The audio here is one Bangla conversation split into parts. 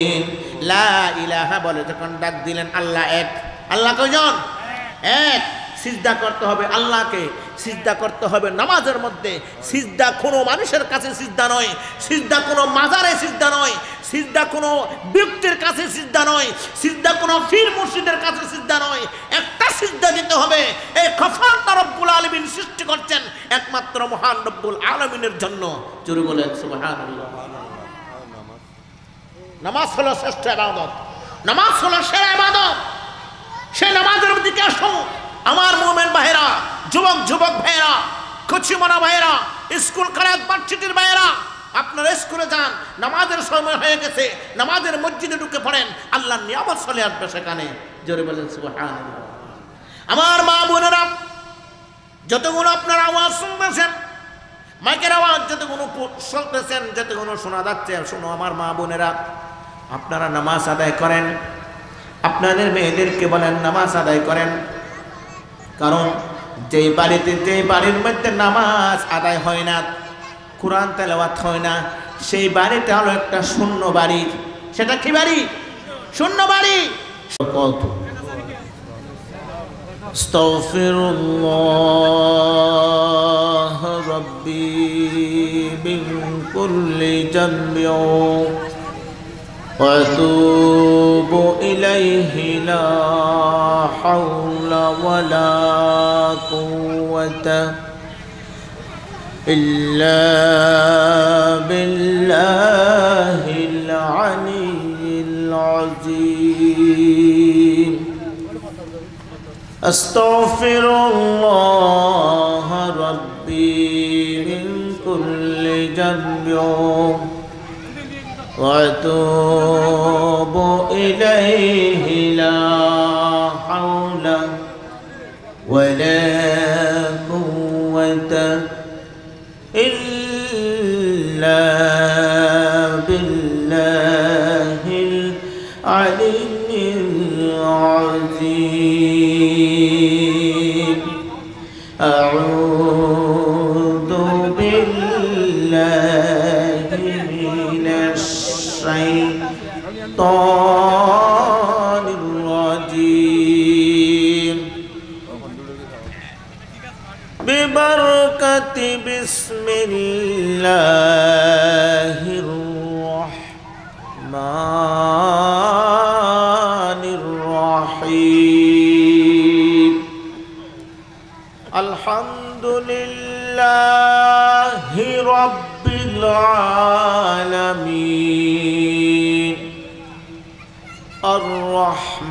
লা ইলাহা বলে যখন ডাক দিলেন আল্লাহ এক। আল্লাহ কয়জন? এক। সিজদা করতে হবে আল্লাহকে, সিজদা করতে হবে নামাজের মধ্যে। সিজদা কোনো মানুষের কাছে সিজদা নয়, সিজদা কোনো মাজারে সিজদা নয়, সিজদা কোনো ব্যক্তির কাছে সিজদা নয়, সিজদা কোনো পীর মুর্শিদের কাছে সিজদা নয়। একটা সিজদা দিতে হবে। এই খফারটা রব্বুল আলামিন সৃষ্টি করছেন একমাত্র মহান রব্বুল আলামিনের জন্য। জোরে বলেন সুবহানাল্লাহ। নামাজ হলো শ্রেষ্ঠ ইবাদত, নামাজ হলো সেরা ইবাদত। সেই নামাজের দিকে আসো আমার মুমিন ভাইরা, যুবক যুবক ভাইরা, কচিমনা ভাইরা, স্কুল কলেজ ভার্সিটির ভাইরা, আপনারা স্কুলে যান, নামাজের সময় হয়ে গেছে, নামাজের মসজিদে ঢুকে পড়েন, আল্লাহর নিয়ামত চলে আসবে সেখানে। জোরে বলেন সুবহানাল্লাহ। আমার মা বোনেরা, যতগুলো আপনারা আওয়াজ শুনতেছেন, মাইকের আওয়াজ যতগুলো শুনতেছেন, যতগুলো শোনা যাচ্ছে, শোনো আমার মা বোনেরা, আপনারা নামাজ আদায় করেন, আপনাদের মেয়েদেরকে বলেন নামাজ আদায় করেন। কারণ যেই বাড়ির মধ্যে নামাজ আদায় হয় না, কোরআন তেলাওয়াত হয় না, সেই বাড়িতে হলো একটা শূন্য বাড়ি। সেটা কি বাড়ি? শূন্য বাড়ি। আস্তাগফিরুল্লাহ রাব্বি মিন কুল্লি যামবি ওয়া আতুবু ইলাইহি লা হাওলা ওয়ালা কুওয়াতা ইল্লা বিল্লাহিল আলিয়্যিল আযীম। আস্তাগফিরুল্লাহ রাব্বি মিন কুল্লি যামবি ওয়া আতুবু ইলাইহি লা হাওলা ওয়ালা কুওয়াতা ইল্লা বিল্লাহিল আলিয়্যিল আযীম। আউযু বিল্লাহি মিনাশ শাইতানির রাজীম। বিবরকতি বিসমিল্লাহির রাহমানির রাহিম। আলহামদুলিল্লাহি রাব্বিল আলামিন আর রহমানির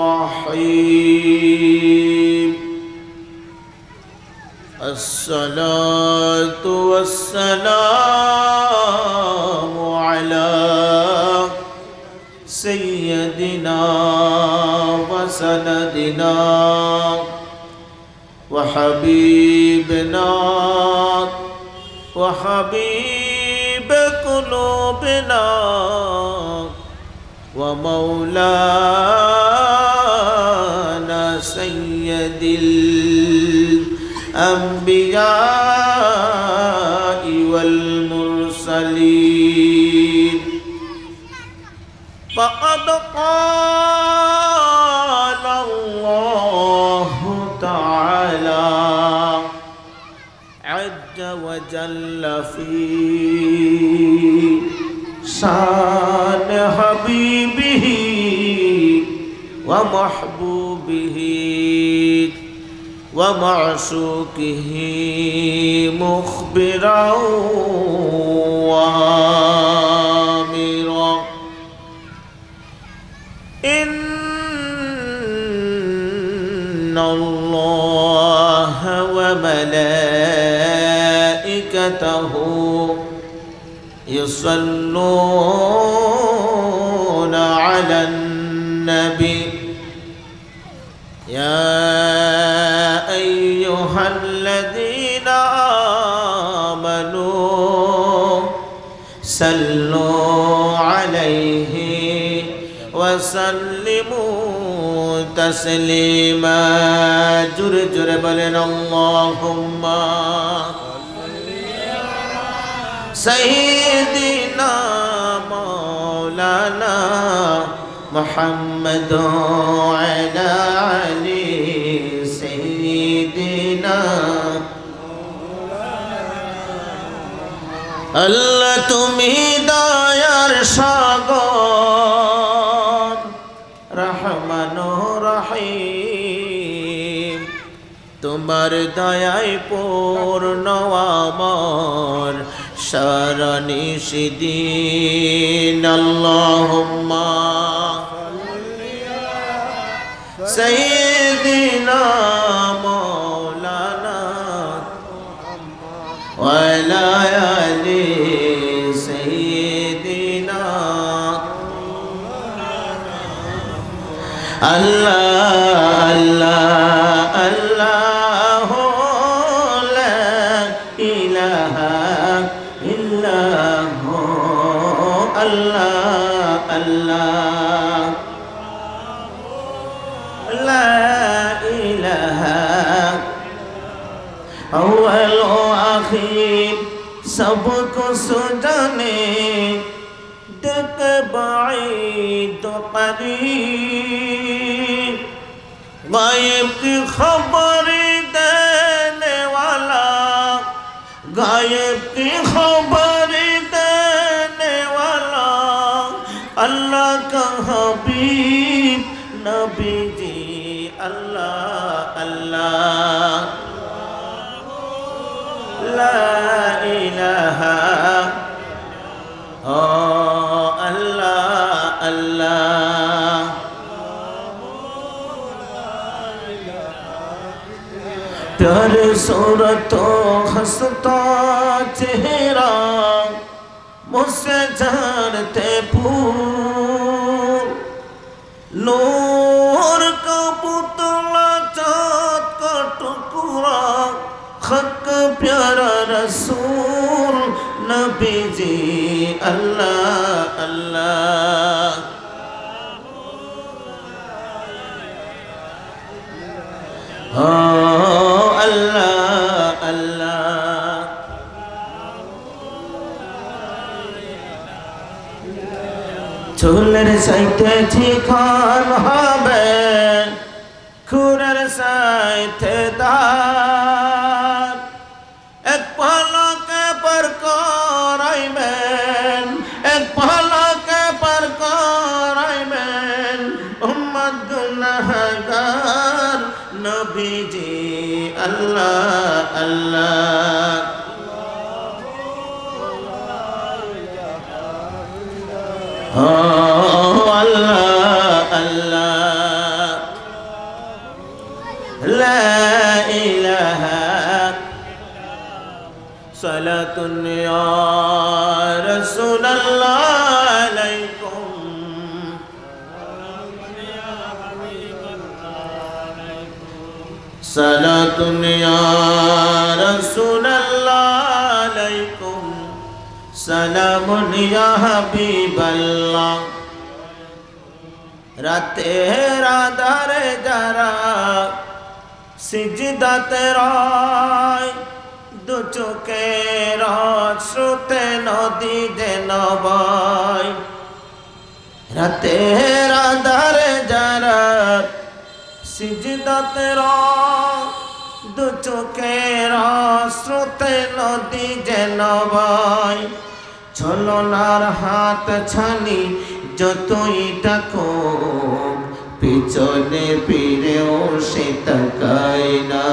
রহিম। الصلاة والسلام على سيدنا وسندنا وحبيبنا وحبيب قلوبنا ومولانا سيد الأنبياء والمرسلين. فقد قال الله تعالى عز وجل في شان حبيبه ومحبوبه ومعشوقه مخبرا وآمرا إن الله وملائكته يصلون على النبي يا أيها الذين آمنوا صلوا عليه وسلموا تسليما. جري جري بلن اللهم سيدنا محمد وعلى علي سيدنا আল্লাহ তুমি দয়ার সাগর রহমান রহিম তোমার দয়ায় পূর্ণ আমার সারা নিশিদিন আল্লাহুম্মা সাইয়্যিদিনা মাওলানা ওয়া আলা আলি সাইয়্যিদিনা আল্লাহ আল্লাহ আল্লাহ লা ইলাহা ইল্লাহু আল্লাহ আল্লাহ লা ইলাহা अव्वल आखिर सब कुछ जाने देख बाईद करीब गायब की खबर देने वाला गायब की खबर देने वाला अल्लाह का हबीब नबी जी अल्लाह अल्लाह لا إله الله الله प्यारे सूरतो हंसता चेहरा मुझसे जानते पूर नूर का पुतला चाँद का टुकड़ा हक प्यारा रसूल नबी जी अल्लाह अल्लाह अल्लाह अल्लाह चूलर साइते ठिकान হবে খুরের সাইতে দার এক পলকে पर कराইবেন এক পলকে पर कराইবেন উম্মত গুনাহগার নবীজি আল্লাহ আল্লাহ আল্লাহ আল্লাহ লা ইলাহা সালাতুন ইয়া রাসূলুল্লাহ আলাইকুম সালাতুন ইয়া রাসূলুল্লাহ আলাইকুম সালামুন ইয়া হাবিবাল্লাহ রাতের আধারে যারা সিজদাতে রয় দু চোখের শ্রুতে নদী যেন বয় রাতের আধারে যারা সিজদাতে রয় দু চোখের শ্রুতে নদী যেন বয় ছলনার হাত ছানি যতই ডাকো পিছনে ফিরেও সে তাকায় না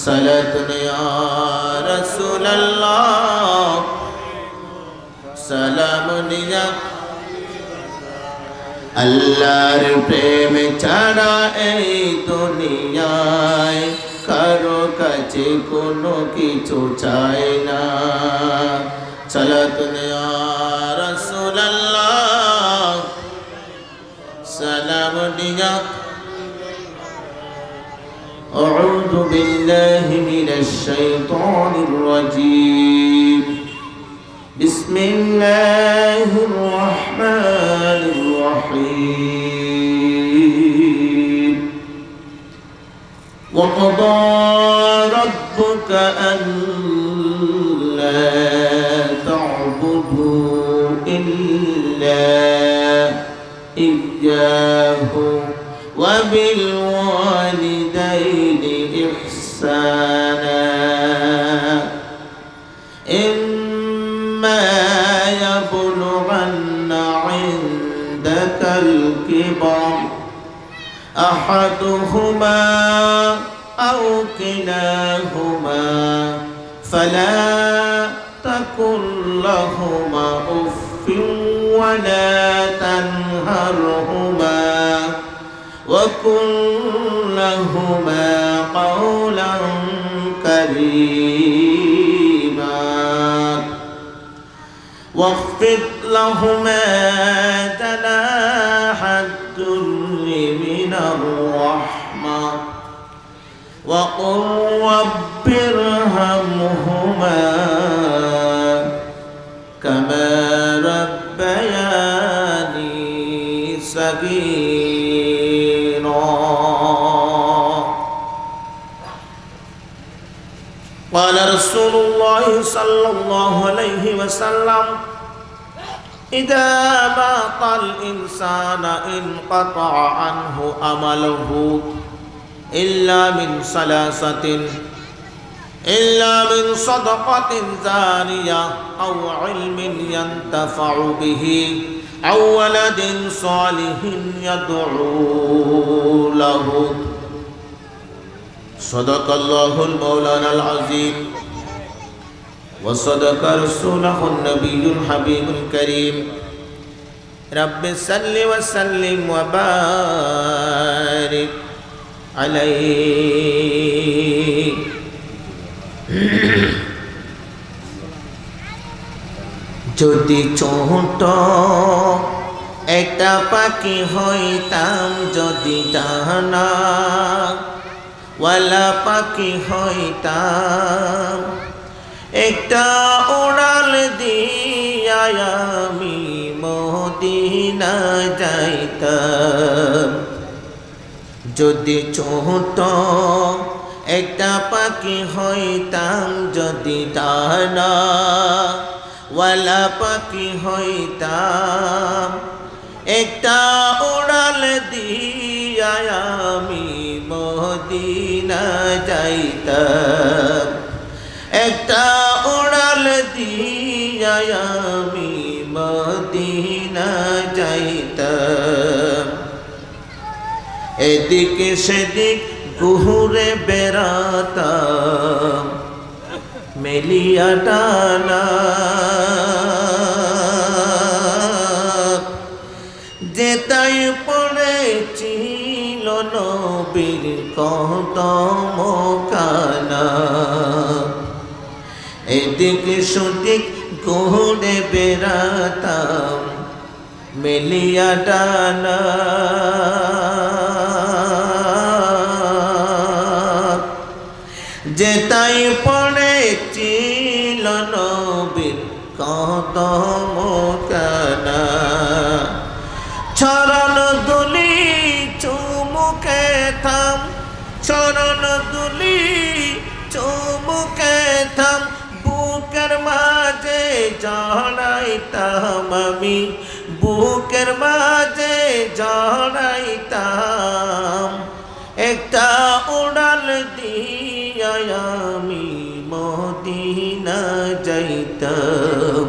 সালাতুন ইয়া রাসূলুল্লাহ সালামুন ইয়া আল্লাহর প্রেম ছাড়া এই দুনিয়ায় কারো কাছে কোনো কিছু চাই না সালাতুন ইয়া রাসূলুল্লাহ সালামুন ইয়া أعوذ بالله من الشيطان الرجيم بسم الله الرحمن الرحيم وقضى ربك ألا تعبدوا إلا إياه وبالوالدين إحسانا إما يبلغن عندك الكبر أحدهما أو كلاهما فلا تقل لهما أف ولا تنهرهما وقل لهما قولا كريما واخفض لهما جناح الذل من الرحمة وقل رب ارحمهما كما ربياني صغيرا. قال رسول الله صلى الله عليه وسلم إذا مات الإنسان انقطع عنه عمله إلا من ثلاثة إلا من صدقة جارية أو علم ينتفع به أو ولد صالح يدعو له. صدق الله المولانا العظيم وصدق رسوله النبي الحبيب الكريم. رب صل وسلم وبارك عليه. যদি ছোট একটা পাখি হইতাম, যদি ডানা ওয়ালা পাখি হইতাম, একটা উড়াল দিয়া আমি মদিনা যাইতাম। যদি ছোট একটা পাখি হইতাম, যদি ডানা ওয়ালা পাখি হইতাম, একটা উড়াল দিয়া আমি মদিনা যাইতাম। একটা উড়াল দিয়া আমি মদিনা যাইতাম। এদিকে সেদিক ঘুরে বেড়াতাম, মেলিয়া ডানা যেতাই পড়েছিল নবীর কদম কানা। এদিকে সেদিক ঘুরে বেড়াতাম, মেলিয়া ডানা যেতাই পড়েছিল নবীর কদম কানা। চরণ দুলি চুমুকে থাম, চরণ দুলি চুমুকে থাম, বুকের মাঝে জড়াইতাম আমি, বুকের মাঝে জড়াইতাম। একটা উড়াল দিয়া আমি মদিনা যাইতাম।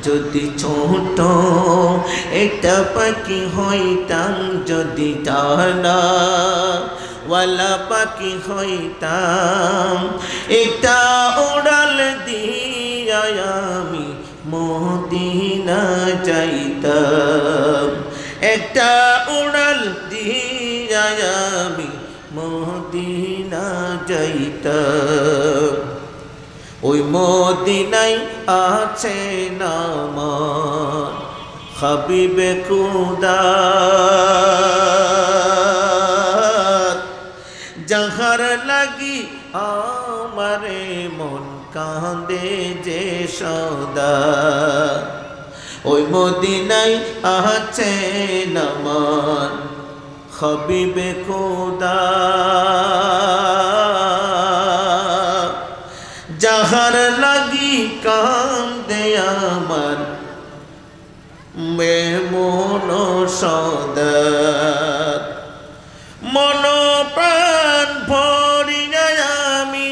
যদি ছোট একটা পাখি হইতাম, যদি ডানা ওয়ালা পাখি হইতাম, একটা উড়াল দিয়া আমি মদিনা যাইতাম। একটা উড়াল দিয়া আমি মদিনা যাইতাম। ওই মদিনায় আছে নামান হাবিবে খুদা, যাহার লাগি আমারে মন কাঁদে যে সদা। ওই মদিনায় আছে নামান হাবিবে খুদা, যাহার লাগি কান্দে আমার মেমন সদাত মন প্রাণ ভরিয়া আমি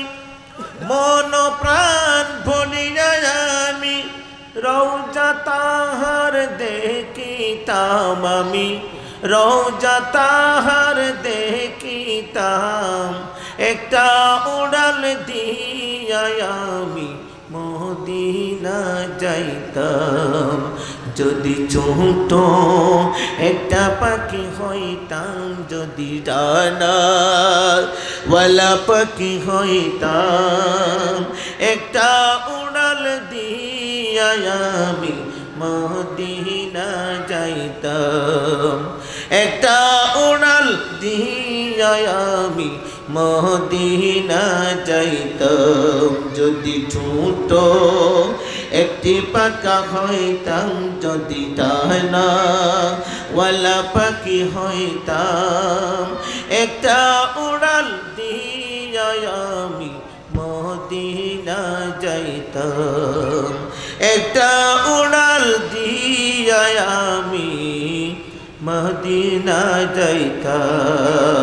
মন প্রাণ ভরিয়া আমি রওজা তাহার দেখিতাম আমি রওজা তাহার দেখিতাম একটা উড়াল দিয়া আমি মদিনা যাইতাম যদি ছোট একটা পাখি হইতাম যদি ডানাওয়ালা পাখি হইতাম একটা উড়াল দিয়া আমি মদিনা যাইতাম একটা উড়াল দিয়া আমি মদিনা যাইতাম যদি ছোট একটি পাখা হইতাম যদি ডানাওয়ালা পাখি হইতাম একটা উড়াল দিয়া আমি মদিনা যাইতাম একটা উড়াল দিয়া আমি মদিনা যাইতাম।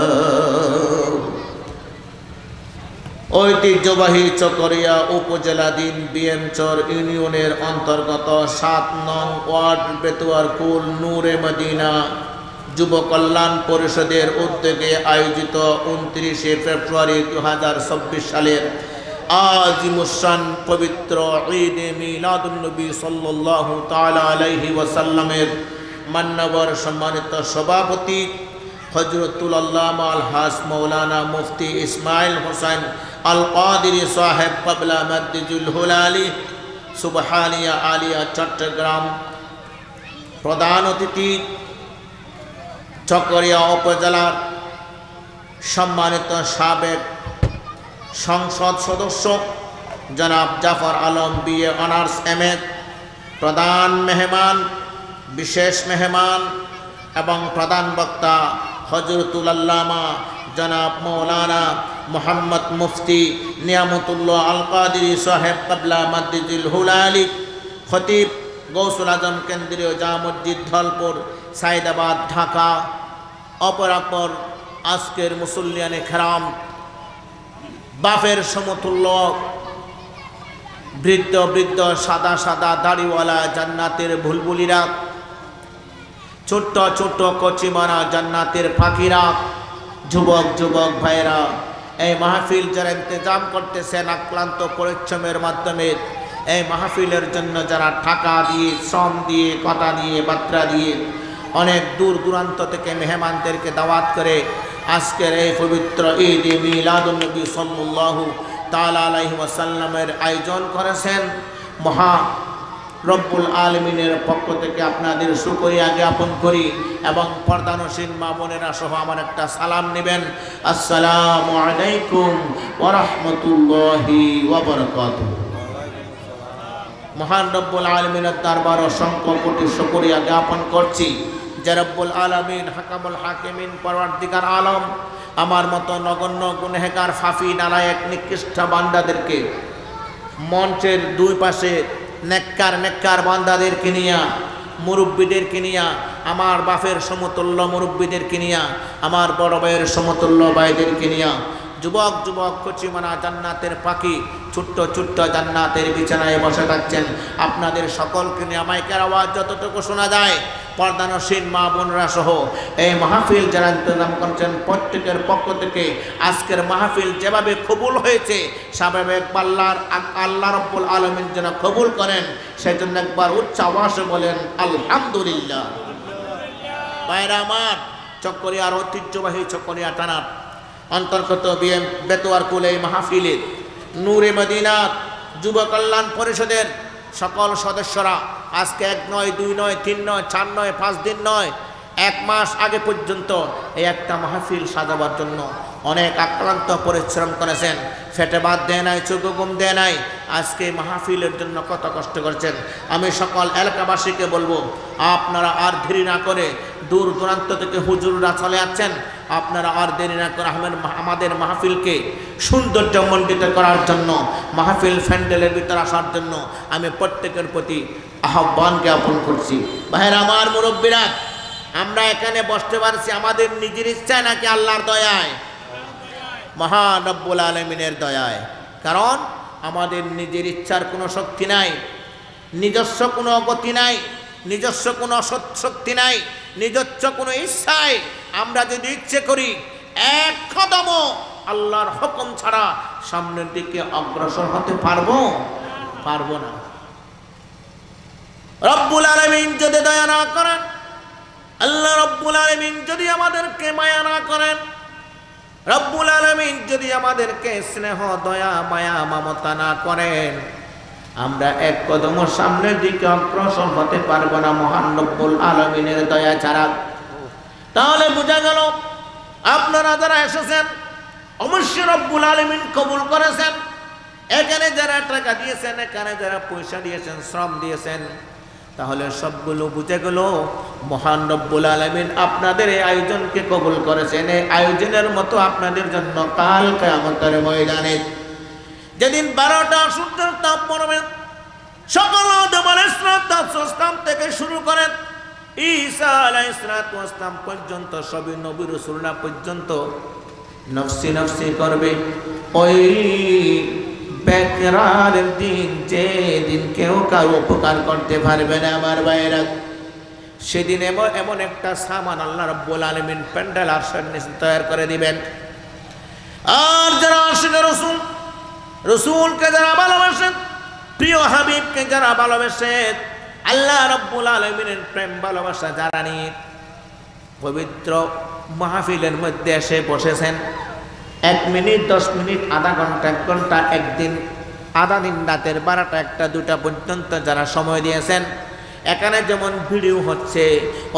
ঐতিহ্যবাহী চকরিয়া উপজেলাধীন বিএমচর ইউনিয়নের অন্তর্গত ৭ নং ওয়ার্ড বেতুয়ারকুল নূরে মদিনা যুব কল্যাণ পরিষদের উদ্যোগে আয়োজিত ২৯শে ফেব্রুয়ারি ২০২৬ সালের আজিমুশান পবিত্র ঈদে মিলাদুন্নবী সাল্লাল্লাহু তাআলা আলাইহি ওয়াসাল্লামের মান্যবর সম্মানিত সভাপতি হযরতুল আল্লামা আলহাজ মাওলানা মুফতি ইসমাইল হোসেন আল কাদিরি সাহেব ক্বাবলা মাদ্দিজুল হুলালি সুবহানিয়া আলিয়া চট্টগ্রাম, প্রধান অতিথি চকরিয়া উপজেলার সম্মানিত সাবেক সংসদ সদস্য জনাব Jafar Alam BA honours MA, প্রধান মেহমান বিশেষ মেহমান এবং প্রধান বক্তা হযরতুল আল্লামা জনাব মাওলানা মোহাম্মদ মুফতি নিয়ামতুল্লাহ আল কাদিরি সাহেব ক্বাবলা মাদ্দিজুল হুলালি, খতিব গৌসুল আজম কেন্দ্রীয় জামে মসজিদ ধলপুর সাইদাবাদ ঢাকা, অপরাপর আজকের মুসল্লিয়ানে খেরাম, বাপের সমতুল্য বৃদ্ধ বৃদ্ধ সাদা সাদা দাড়িওয়ালা জান্নাতের বুলবুলিরা, ছোট্ট ছোট্ট কচিমারা জান্নাতের পাখিরা, যুবক যুবক ভাইরা, এই মাহফিল যারা ইন্তজাম করতেছেন আক্লান্ত পরিশ্রমের মাধ্যমে, এই মাহফিলের জন্য যারা টাকা দিয়ে, শ্রম দিয়ে, কথা দিয়ে, বার্তা দিয়ে অনেক দূর দূরান্ত থেকে মেহমানদেরকে দাওয়াত করে আজকের এই পবিত্র ঈদ মিলাদুন্নবী সাল্লাল্লাহু তাআলা আলাইহি ওয়াসাল্লামের আয়োজন করেছেন, মহা রব্বুল আলমিনের পক্ষ থেকে আপনাদের শুকরিয়া জ্ঞাপন করি এবং পর্দানসীন মা বোনেরা সহ আমার একটা সালাম নেবেন। আসসালামু আলাইকুম ওয়া রাহমাতুল্লাহি ওয়া বারাকাতুহু। মহান রব্বুল আলমিনের দরবার অসংখ্য কোটি শুকরিয়া জ্ঞাপন করছি যে রব্বুল আলমিন হাকামুল হাকিমিন পরওয়ারদিগার আলম আমার মতো নগণ্য গুনহেগার ফাফি নালায়েক নিকৃষ্ট বান্দাদেরকে মঞ্চের দুই পাশে নেককার বান্দাদেরকে নিয়া, মুরব্বীদেরকে নিয়া, আমার বাপের সমতুল্য মুরব্বীদেরকে নিয়া, আমার বড় ভাইয়ের সমতুল্য ভাইদেরকে নিয়া, যুবক যুবক কচিমানা জান্নাতের পাখি ছোট্ট ছোট্ট জান্নাতের বিছানায় বসে থাকছেন, আপনাদের সকলকে নিয়ে মাইকের আওয়াজ যতটুকু শোনা যায় পর্দানসীন মা বোনরা সহ এই মাহফিল যারা ইন্তজাম করছেন প্রত্যেকের পক্ষ থেকে আজকের মাহফিল যেভাবে কবুল হয়েছে স্বাভাবিক আল্লাহ রব্বুল আলামিন যেন কবুল করেন সেজন্য একবার উচ্চ আওয়াজে বলেন আলহামদুলিল্লাহ। ভাইরা আমার, চকরিয়ার ঐতিহ্যবাহী চকরিয়া থানার অন্তর্গত বেতুয়ারকুল এই মাহফিলে নূরে মদিনা যুব কল্যাণ পরিষদের সকল সদস্যরা আজকে 1 নয় 2 নয় 3 নয় 4 নয় 5 দিন নয় 1 মাস আগে পর্যন্ত এই একটা মাহফিল সাজাবার জন্য অনেক আক্রান্ত পরিশ্রম করেছেন, ফেটে বাদ দেয় নাই, চোখে ঘুম দেয় নাই, আজকে মাহফিলের জন্য কত কষ্ট করেছেন। আমি সকল এলাকাবাসীকে বলবো আপনারা আর দেরি না করে, দূর দূরান্ত থেকে হুজুররা চলে যাচ্ছেন, আপনারা আর দেরি না করে আমাদের মাহফিলকে সৌন্দর্যমণ্ডিত করার জন্য, মাহফিল প্যান্ডেলের ভিতরে আসার জন্য আমি প্রত্যেকের প্রতি আহ্বান জ্ঞাপন করছি। ভাইয়েরা আমার, মুরব্বীরা, আমরা এখানে বসতে পারছি আমাদের নিজের ইচ্ছায় নাকি আল্লাহর দয়ায়? মহান রব্বুল আলামিনের দয়ায়। কারণ আমাদের নিজের ইচ্ছার কোনো শক্তি নাই, নিজস্ব কোনো গতি নাই, নিজস্ব কোনো শক্তি নাই, নিজস্ব কোনো ইচ্ছায় আমরা যদি ইচ্ছে করি এক কদম আল্লাহর হুকুম ছাড়া সামনের দিকে অগ্রসর হতে পারবো না। রব্বুল আলামিন যদি দয়া না করেন, আল্লাহ রব্বুল আলামিন যদি আমাদেরকে মায়া না করেন, রব্বুল আলামিন যদি আমাদেরকে স্নেহ দয়া মায়া মমতা না করেন, আমরা এক কদম সামনের দিকে অগ্রসর হতে পারবো না মহান রব্বুল আলামিনের দয়া ছাড়া। তাহলে বোঝা গেল আপনারা যারা এসেছেন অবশ্যই রব্বুল আলামিন কবুল করেছেন। এখানে যারা টাকা দিয়েছেন, এখানে যারা পয়সা দিয়েছেন, শ্রম দিয়েছেন, তাহলে সবগুলো বুঝে গেল মহান রব্বুল আলামিন আপনাদের এই আয়োজনকে কবুল করেছেন। এই আয়োজনের মতো আপনাদের জন্য কাল কিয়ামতের ময়দানে যেদিন 12টা সূর্যের তাপ পড়বে, সকল আদম আলাইহিস সালাম থেকে শুরু করেন ঈসা আলাইহিস সালাম পর্যন্ত সবই নবী রাসূলরা পর্যন্ত নফসি নফসি করবে। ওই বেকরারের দিন, যে দিন কেউ কারো উপকার করতে পারবে না আমার ভাইয়েরা, সেদিন এমন একটা সামান আল্লাহ রাব্বুল আলামিন প্যান্ডেল আরশের নিচে তৈরি করে দিবেন। আর যারা আশিক রাসূল, রাসূলকে যারা ভালোবাসেন, প্রিয় হাবিবকে যারা ভালোবাসেন, আল্লাহ রাব্বুল আলামিনের প্রেম ভালোবাসা যারা নিয়ে পবিত্র মাহফিলের মধ্যে এসে বসেছেন, 1 মিনিট 10 মিনিট আধা ঘন্টা 1 ঘন্টা, একদিন আধা দিন, রাতের 12টা 1টা 2টা পর্যন্ত যারা সময় দিয়েছেন, এখানে যেমন ভিডিও হচ্ছে,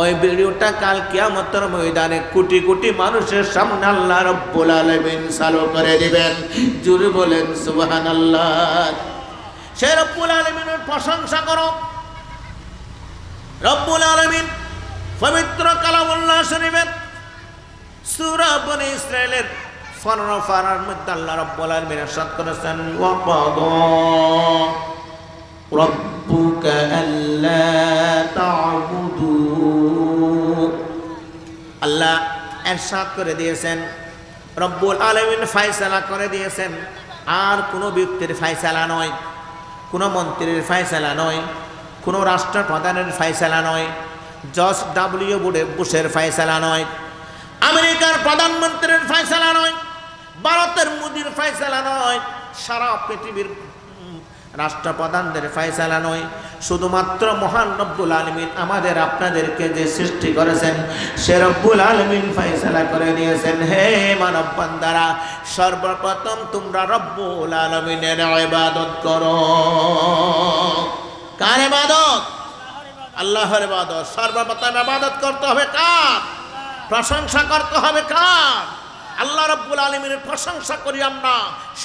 ওই ভিডিওটা কাল কিয়ামতের ময়দানে কোটি কোটি মানুষের সামনে আল্লাহ রাব্বুল আলামিন চালু করে দিবেন। জোরে বলেন সুবহানাল্লাহ। সে রব্বুল আলামিনের প্রশংসা করো। রব্বুল আলামিন পবিত্র কালামুল্লাহ শরীফের সূরা বনী ইসরাঈলের 15 পারার মধ্যে আল্লাহ রাব্বুল আলামিন ইরশাদ করেছেন, ওয়া ক্বাদা রাব্বুকা আল্লা তা'বুদু। আল্লাহ ইরশাদ করে দিয়েছেন, রব্বুল আলামিন ফয়সালা করে দিয়েছেন, আর কোনো ব্যক্তির ফয়সালা নয়, কোনো মন্ত্রীর ফয়সালা নয়, কোনো রাষ্ট্রপ্রধানের ফয়সালা নয়, জর্জ ডব্লিউ বুশের ফয়সালা নয়, আমেরিকার প্রধানমন্ত্রীর ফয়সালা নয়, ভারতের মোদির ফয়সালা নয়, সারা পৃথিবীর রাষ্ট্রপ্রধানদের ফয়সালা নয়, শুধুমাত্র মহান রব্বুল আলামিন আমাদের আপনাদেরকে যে সৃষ্টি করেছেন সে রব্বুল আলামিন ফয়সালা করে দিয়েছেন, হে মানব বান্দারা, সর্বপ্রথম তোমরা রব্বুল আলামিনের ইবাদত করো। কার ইবাদত? আল্লাহর ইবাদত। সর্বপ্রথম ইবাদত করতে হবে কার? প্রশংসা করতে হবে কার? আল্লাহ রাব্বুল আলামিনের প্রশংসা করি আমরা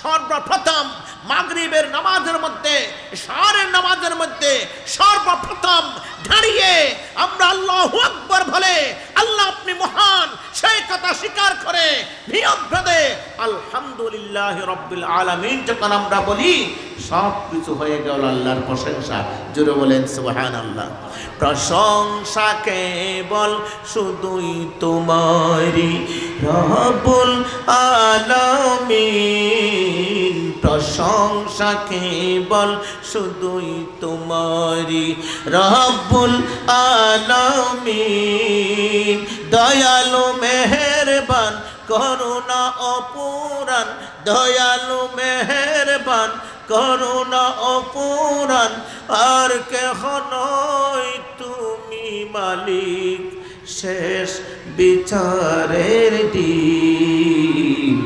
সর্বপ্রথম মাগরিবের নামাজের মধ্যে, ইশারের নামাজের মধ্যে সর্বপ্রথম দাঁড়িয়ে আমরা আল্লাহু আকবার বলে আল্লাহ আপনি মহান সেই কথা স্বীকার করে নিয়ত বেঁধে আলহামদুলিল্লাহি রাব্বিল আলামিন যখন আমরা বলি, সব কিছু হয়ে গেল আল্লাহর প্রশংসা। জোরে বলেন সুবহানাল্লাহ। প্রশংসা কেবল শুধুই তোমারই রব্বুল আলামিন, প্রশংসা কেবল শুধুই তোমারই রব্বুল আলামিন। দয়ালু মেহেরবান করুণা অপুরান, দয়ালু মেহেরবান করুণা অপুরান, আর কেহ নয় তুমি মালিক শেষ বিচারের দিন,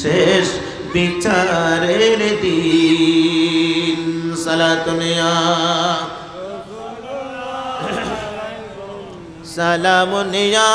শেষ বিচারের দিন। সালাতুনিয়া সালামুনিয়া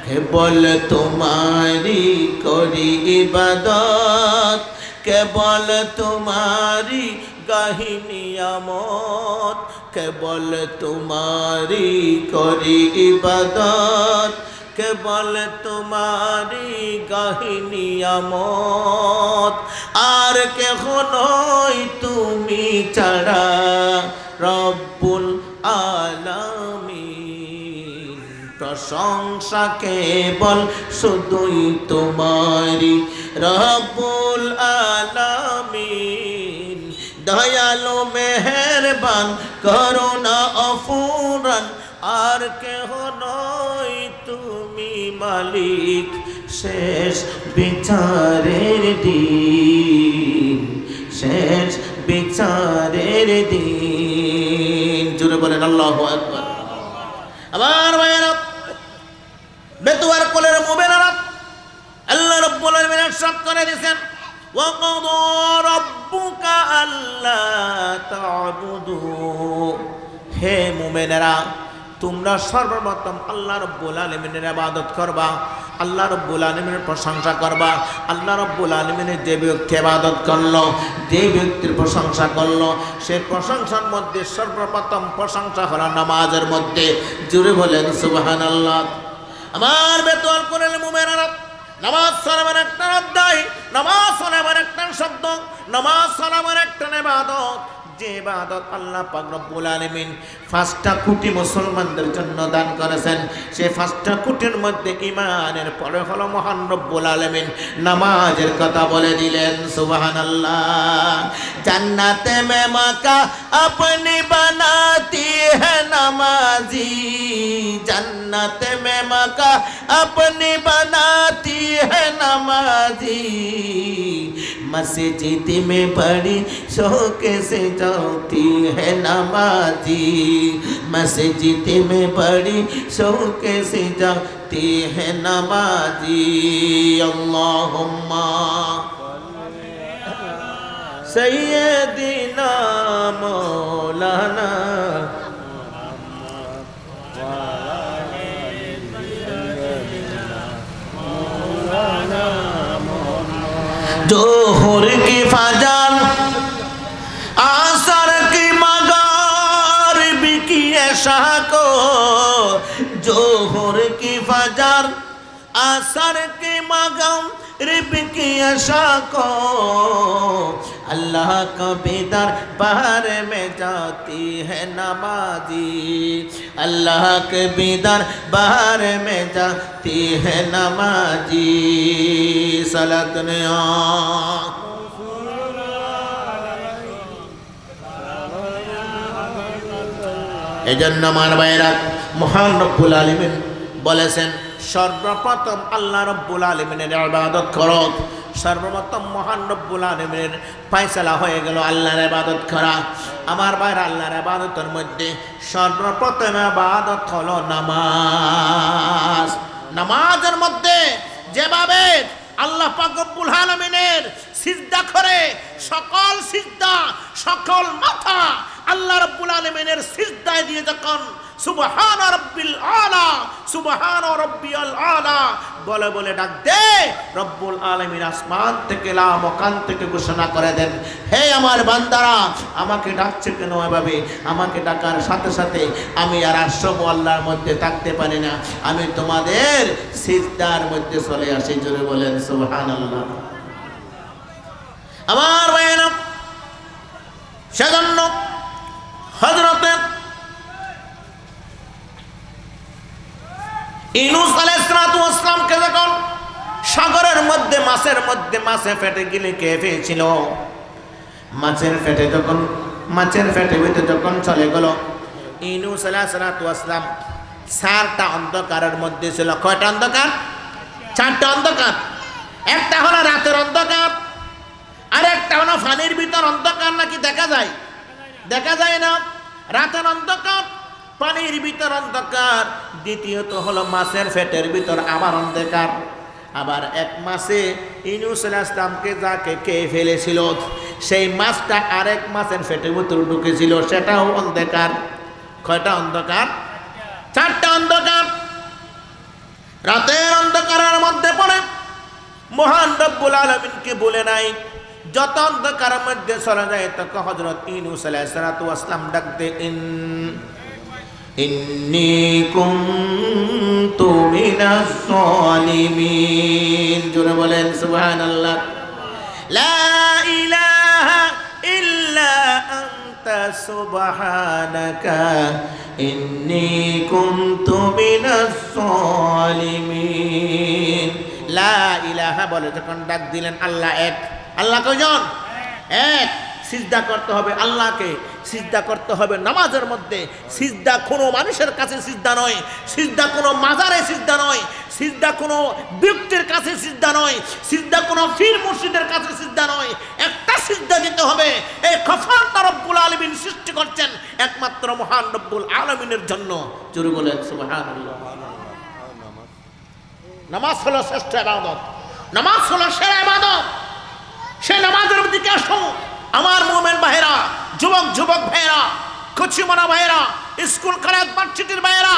কেবল তোমারি করি ইবাদত, কেবল তোমারি গাহি নিয়ামত, কেবল তোমারি করি ইবাদত, কেবল তোমারি গাহিনী আমত আর কেহ নয় তুমি ছাড়া রব্বুল আলামিন প্রশংসা কেবল শুধুই তোমারি রব্বুল আলামিন দয়ালু মেহেরবান করুণা অফুরান আর কেহ নয় তুমি মালিক শেষ বিচারের দিন শেষ বিচারের দিন জোরে বলেন আল্লাহু আকবার আমার ভাইয়েরা বেতুয়ার কোলের মুমিনেরা আল্লাহ রাব্বুল আলামিন ইরশাদ করে দিয়েছেন ওয়া ক্বাদা রাব্বুকা আল্লা তা'বুদু হে মুমিনেরা তোমরা সর্বপ্রথম আল্লাহ রাব্বুল আলামিনের ইবাদত করবা আল্লাহ রাব্বুল আলামিনের প্রশংসা করবা আল্লাহ রাব্বুল আলামিনের যে ব্যক্তি ইবাদত করলো যে ব্যক্তির প্রশংসা করলো সেই প্রশংসার মধ্যে সর্বপ্রথম প্রশংসা হলো নামাজের মধ্যে জোরে বলেন সুবহানাল্লাহ আমার বেতোয়াল কোরেল মুমিনেরা নামাজ সালামের একটা অধ্যায় নামাজ সালামের একটা শব্দ নামাজ সালামের একটা ইবাদত যে ইবাদত আল্লাহ পাক রব্বুল আলামিন 5টা কোটি মুসলমানদের জন্য দান করেছেন সেই 5টা কোটির মধ্যে ঈমানের পরে হলো মহান রব্বুল আলামিন নামাজের কথা বলে দিলেন সুবহানাল্লাহ জান্নাতে মে মাকা আপনি বানাতি है नमाजी जन्नत में मका अपनी बनाती है नमाजी मस्जिद में बड़ी शौक से जाती है नमाजी मस्जिद में बड़ी शौक से जाती है नमाजी अल्लाहुम्मा सय्यदिना मौलाना जोहर की फजर आसर की मगारिब की ऐशा को जोहर की फजर आसर की मगारिब की ऐशा को अल्लाह का बेदर बाहर में जाती है नमाजी अल्लाह के बेदर बाहर में जाती है नमाजी सलात ने एजন্য আমার ভাইরা মহান রব্বুল আলামিন বলেছেন সর্বপ্রথম আল্লাহ রব্বুল আলামিনের ইবাদত করো সর্বপ্রথম মহান রব্বুল আলামিনের ফয়সালা হয়ে গেল আল্লাহর ইবাদত করা আমার ভাইরা আল্লাহর ইবাদতের মধ্যে সর্বপ্রথম ইবাদত হলো নামাজ নামাজের মধ্যে যেভাবে আল্লাহ পাক রব্বুল আলামিনের সিজদা করে সকল সিজদা সকল মাথা আল্লাহ রাব্বুল আলামিনের সিজদায় দিয়ে যখন সুবহান রাব্বিল আলা সুবহান রাব্বিয়াল আলা বলে বলে ডাক দে রব্বুল আলামিন আসমান থেকে লা মকান থেকে ঘোষণা করে দেন হে আমার বান্দারা আমাকে ডাকছে কেন এভাবে আমাকে ডাকার সাথে সাথে আমি আর আসব আল্লাহর মধ্যে থাকতে পারি না আমি তোমাদের সিজদার মধ্যে চলে আসি জোরে বলেন সুবহানাল্লাহ আমার ভাইরা সেজন্য হযরতে ইউনূস আলাইহিস সালাতু ওয়াস সালামকে যখন সাগরের মধ্যে মাছে ফেটে গিলে খেয়ে ফেলেছিল মাছের ফেটে ভিতরে যখন চলে গেল ইউনূস আলাইহিস সালাতু ওয়াস সালাম 4টা অন্ধকারের মধ্যে ছিল কয়টা অন্ধকার 4টা অন্ধকার একটা হলো রাতের অন্ধকার আর একটা হলো পানির ভিতর অন্ধকার নাকি দেখা যায় না রাতের অন্ধকার পানির ভিতর অন্ধকার দ্বিতীয়ত হলো মাছের পেটের ভিতর আবার অন্ধকার আবার এক মাছে ইউনূস আলাইহিস সালামকে যাকে খেয়ে ফেলেছিল সেই মাছটা আরেক মাছের পেটের ভিতর ঢুকেছিল সেটাও অন্ধকার কয়টা অন্ধকার 4টা অন্ধকার রাতের অন্ধকারের মধ্যে পড়ে মহান রব্বুল আলামিনকে বলে নাই যত অন্ধকারের মধ্যে চলে যায় তখন হযরত ইউনূস আলাইহিস সালাতু ওয়াস সালাম ডাকতে ইন্নী কুনতু মিনাস সালিমিন। জোরে বলেন সুবহানাল্লাহ। লা ইলাহা ইল্লা আনতা সুবহানাকা ইন্নী কুনতু মিনাস সালিমিন। লা ইলাহা বলে যখন ডাক দিলেন আল্লাহ এক। আল্লাহ কয়জন? এক। সিজদা করতে হবে আল্লাহকে, সিজদা করতে হবে নামাজের মধ্যে। সিজদা কোনো মানুষের কাছে সিজদা নয়, সিজদা কোনো মাজারে সিজদা নয়, সিজদা কোনো ব্যক্তির কাছে সিজদা নয়, সিজদা কোনো পীর মুর্শিদের কাছে সিজদা নয়। একটা সিজদা দিতে হবে। এই খফরটা রব্বুল আলামিন সৃষ্টি করছেন একমাত্র মহান রব্বুল আলামিনের জন্য। জোরে বলেন সুবহানাল্লাহ। নামাজ হলো শ্রেষ্ঠ ইবাদত, নামাজ হলো সেরা ইবাদত। সেই নামাজের দিকে আসো আমার মুমিন ভাইরা, যুবক যুবক ভাইরা, কচিমনা ভাইরা, স্কুল কলেজ ভার্সিটির ভাইরা,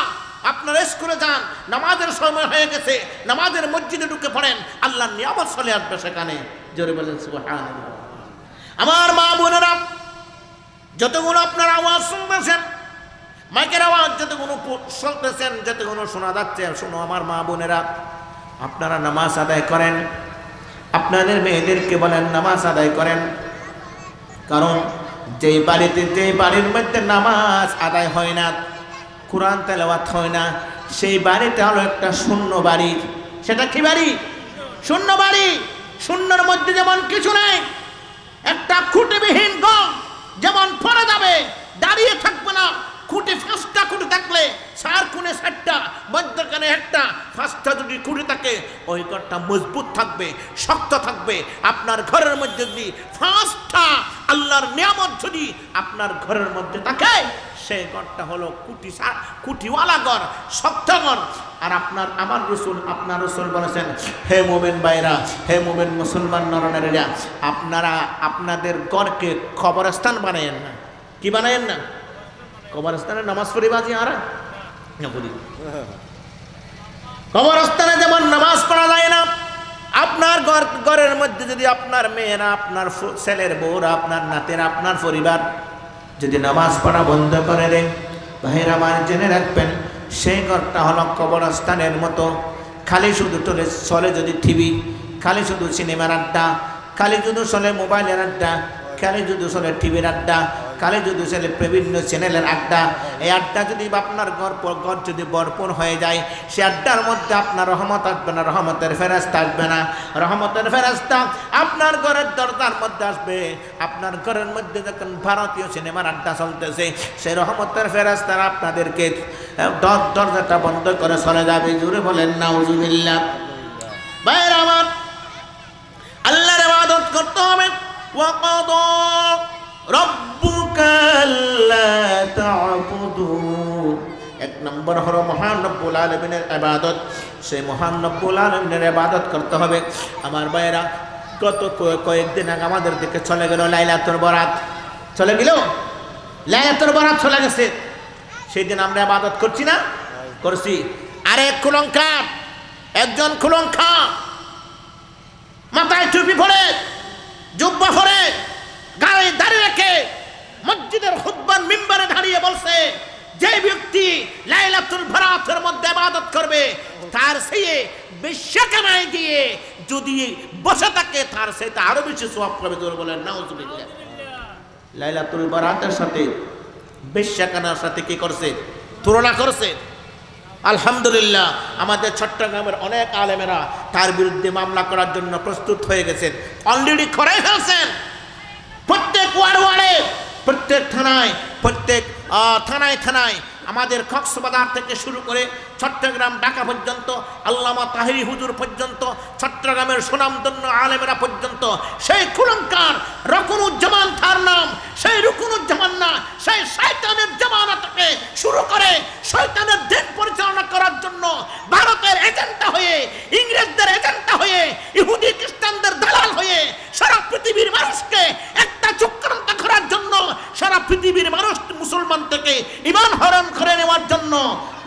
আপনারা স্কুলে যান, নামাজের সময় হয়ে গেছে, নামাজের মসজিদে ঢুকে পড়েন, আল্লাহর নিয়ামত চলে আসবে সেখানে। জোরে বলেন সুবহানাল্লাহ। আমার মা বোনেরা, যতগুলো আপনারা আওয়াজ শুনতেছেন, মাইকের আওয়াজ যতগুলো শুনতেছেন, যতগুলো শোনা যাচ্ছে, শোনো আমার মা বোনেরা, আপনারা নামাজ আদায় করেন, আপনাদের মেয়েদেরকে বলেন নামাজ আদায় করেন। কারণ যেই বাড়ির মধ্যে নামাজ আদায় হয় না, কোরআন তেলাওয়াত হয় না, সেই বাড়িটা হলো একটা শূন্য বাড়ি। সেটা কি বাড়ি? শূন্য বাড়ি। শূন্যর মধ্যে যেমন কিছু নাই, একটা খুঁটিবিহীন গম যেমন পড়ে যাবে, দাঁড়িয়ে থাকবে না। খুঁটি 5টা খুঁটি থাকলে 4 কোণে 7টা, মধ্যখানে একটা, 5টা যদি খুঁটি থাকে ওই ঘরটা মজবুত থাকবে, শক্ত থাকবে। আপনার ঘরের মধ্যে যদি 5টা আল্লাহর নিয়ামত যদি আপনার ঘরের মধ্যে থাকে, সেই ঘরটা হলো খুঁটিওয়ালা ঘর, শক্ত ঘর। আর আমার আপনার রসুল বলেছেন, হে মোমেন ভাইরা, হে মোমেন মুসলমান নরনারীরা, আপনারা আপনাদের ঘরকে কবরস্থান বানায়েন না। কি বানায়েন না? কবরস্থানে নামাজ পড়ি বাজি আর কবরস্থানে যেমন নামাজ পড়া যায় না, আপনার ঘরের মধ্যে যদি আপনার মেয়েরা, আপনার ছেলের বউরা, আপনার নাতেরা, আপনার পরিবার যদি নামাজ পড়া বন্ধ করে দেয়, ভাইরা আমার জেনে রাখবেন, সেই ঘরটা হলো কবরস্থানের মতো। খালি শুধু চলে যদি টিভি, খালি শুধু সিনেমার আড্ডা, খালি শুধু চলে মোবাইলের আড্ডা, খালি যদি চলে টিভির আড্ডা, খালি যদি চলে বিভিন্ন চ্যানেলের আড্ডা, এই আড্ডা যদি আপনার ঘর যদি ভরপুর হয়ে যায়, সে আড্ডার মধ্যে আপনার রহমত আসবে না, রহমতের ফেরেশতা আসবে না। রহমতের ফেরেশতা আপনার ঘরের দরজার মধ্যে আসবে। আপনার ঘরের মধ্যে যখন ভারতীয় সিনেমার আড্ডা চলতেছে, সেই রহমতের ফেরেশতারা আপনাদেরকে দরজাটা বন্ধ করে চলে যাবে। জোরে বলেন নাউজুবিল্লাহ। ভাইরা আমার, আল্লাহর ইবাদত করতে হবে। ওয়াকাদা রাব্বুকা আল্লা তা'বুদু, এক নম্বর হলো মহান রব্বুল আলামিনের ইবাদত। সেই মহান রব্বুল আলামিনের ইবাদত করতে হবে। আমার ভাইরা, গত কয়েকদিন আগে আমাদের দিকে চলে গেল লাইলাতুল বরাত। চলে গেল লাইলাতুল বরাত, চলে গেছে। সেই দিন আমরা ইবাদত করছি না? করছি। আরেক কুলঙ্কার, একজন কুলঙ্কার, মাথায় টুপি পরে, জুব্বা পরে, গায়ে দাঁড়িয়ে রেখে মসজিদের খুতবার মিম্বারে দাঁড়িয়ে বলছে, যে ব্যক্তি লাইলাতুল বরাতের মধ্যে ইবাদত করবে, তার চেয়ে বেশি কামাই দিয়ে যদি বসে থাকে, তার চেয়ে আরো বেশি সওয়াব পাবে। জোরে বলেন নাউজুবিল্লাহ। লাইলাতুল বরাতের সাথে বেশি কামার সাথে কি করছে? তুলনা করছে। আলহামদুলিল্লাহ, আমাদের চট্টগ্রামের অনেক আলেমেরা তার বিরুদ্ধে মামলা করার জন্য প্রস্তুত হয়ে গেছেন, অলরেডি করে ফেলছেন। প্রত্যেক ওয়ার্ডে, প্রত্যেক থানায়, প্রত্যেক থানায় আমাদের কক্সবাজার থেকে শুরু করে চট্টগ্রাম, ঢাকা পর্যন্ত, আল্লামা তাহিরি হুজুর পর্যন্ত, চট্টগ্রামের সুনামধন্য আলেমেরা পর্যন্ত, সেই কুলঙ্কার রকুনুজ্জামান তার নাম, সেই রকুনুজ্জামান না, সেই শয়তানের জামানা থেকে শুরু করে শয়তানের দিন পরিচালনা করার জন্য ভারতের এজেন্টটা হয়ে, ইংরেজদের এজেন্টটা হয়ে, ইহুদি খ্রিস্টানদের দালাল হয়ে সারা পৃথিবীর মানুষকে একটা চক্রান্ত করার জন্য, সারা পৃথিবীর মানুষ মুসলমান থেকে ঈমান হরণ করে নেওয়ার জন্য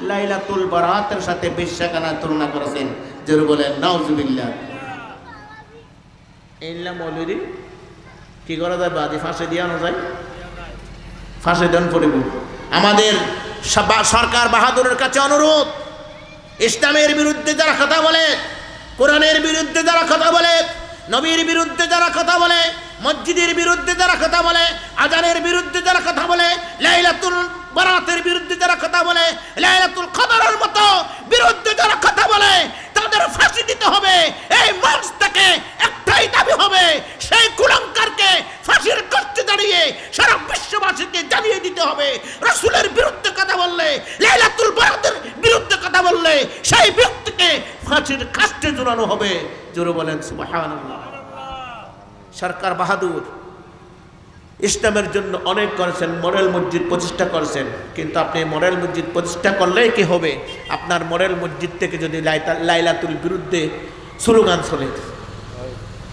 লাইলাতুল বরাতের সাথে বিশ্বাকানা তুলনা করেছেন। জোরে বলেন নাউজুবিল্লাহ। এইলা মৌলবি কি করা যায়? বাদি ফাঁসে দিয়ে আনা যায়, ফাঁসে দেন পড়িব। আমাদের সরকার বাহাদুরের কাছে অনুরোধ, ইসলামের বিরুদ্ধে যারা কথা বলে, কোরআনের বিরুদ্ধে যারা কথা বলে, নবীর বিরুদ্ধে যারা কথা বলে, মসজিদের বিরুদ্ধে যারা কথা বলে, আজানের বিরুদ্ধে যারা কথা বলে, লাইলাতুল বারাতের বিরুদ্ধে যারা কথা বলে, লাইলাতুল কদরের মতো বিরুদ্ধে যারা কথা বলে, তাদের ফাঁসি দিতে হবে। এই মঞ্চ থেকে একটাই দাবি হবে, সেই কুলাঙ্কারকে ফাঁসির কষ্টে দাঁড়িয়ে সারা বিশ্ববাসীকে জানিয়ে দিতে হবে, রাসূলের বিরুদ্ধে কথা বললে, লাইলাতুল বারাতের বিরুদ্ধে কথা বললে সেই ব্যক্তিকে ফাঁসির কাষ্টে ঝুলানো হবে। জোরে বলেন সুবহানাল্লাহ। সরকার বাহাদুর ইসলামের জন্য অনেক করেছেন, মডেল মসজিদ প্রতিষ্ঠা করেছেন, কিন্তু আপনি মডেল মসজিদ প্রতিষ্ঠা করলেই কি হবে? আপনার মডেল মসজিদ থেকে যদি লাইলাতুল বিরুদ্ধে স্লোগান চলে,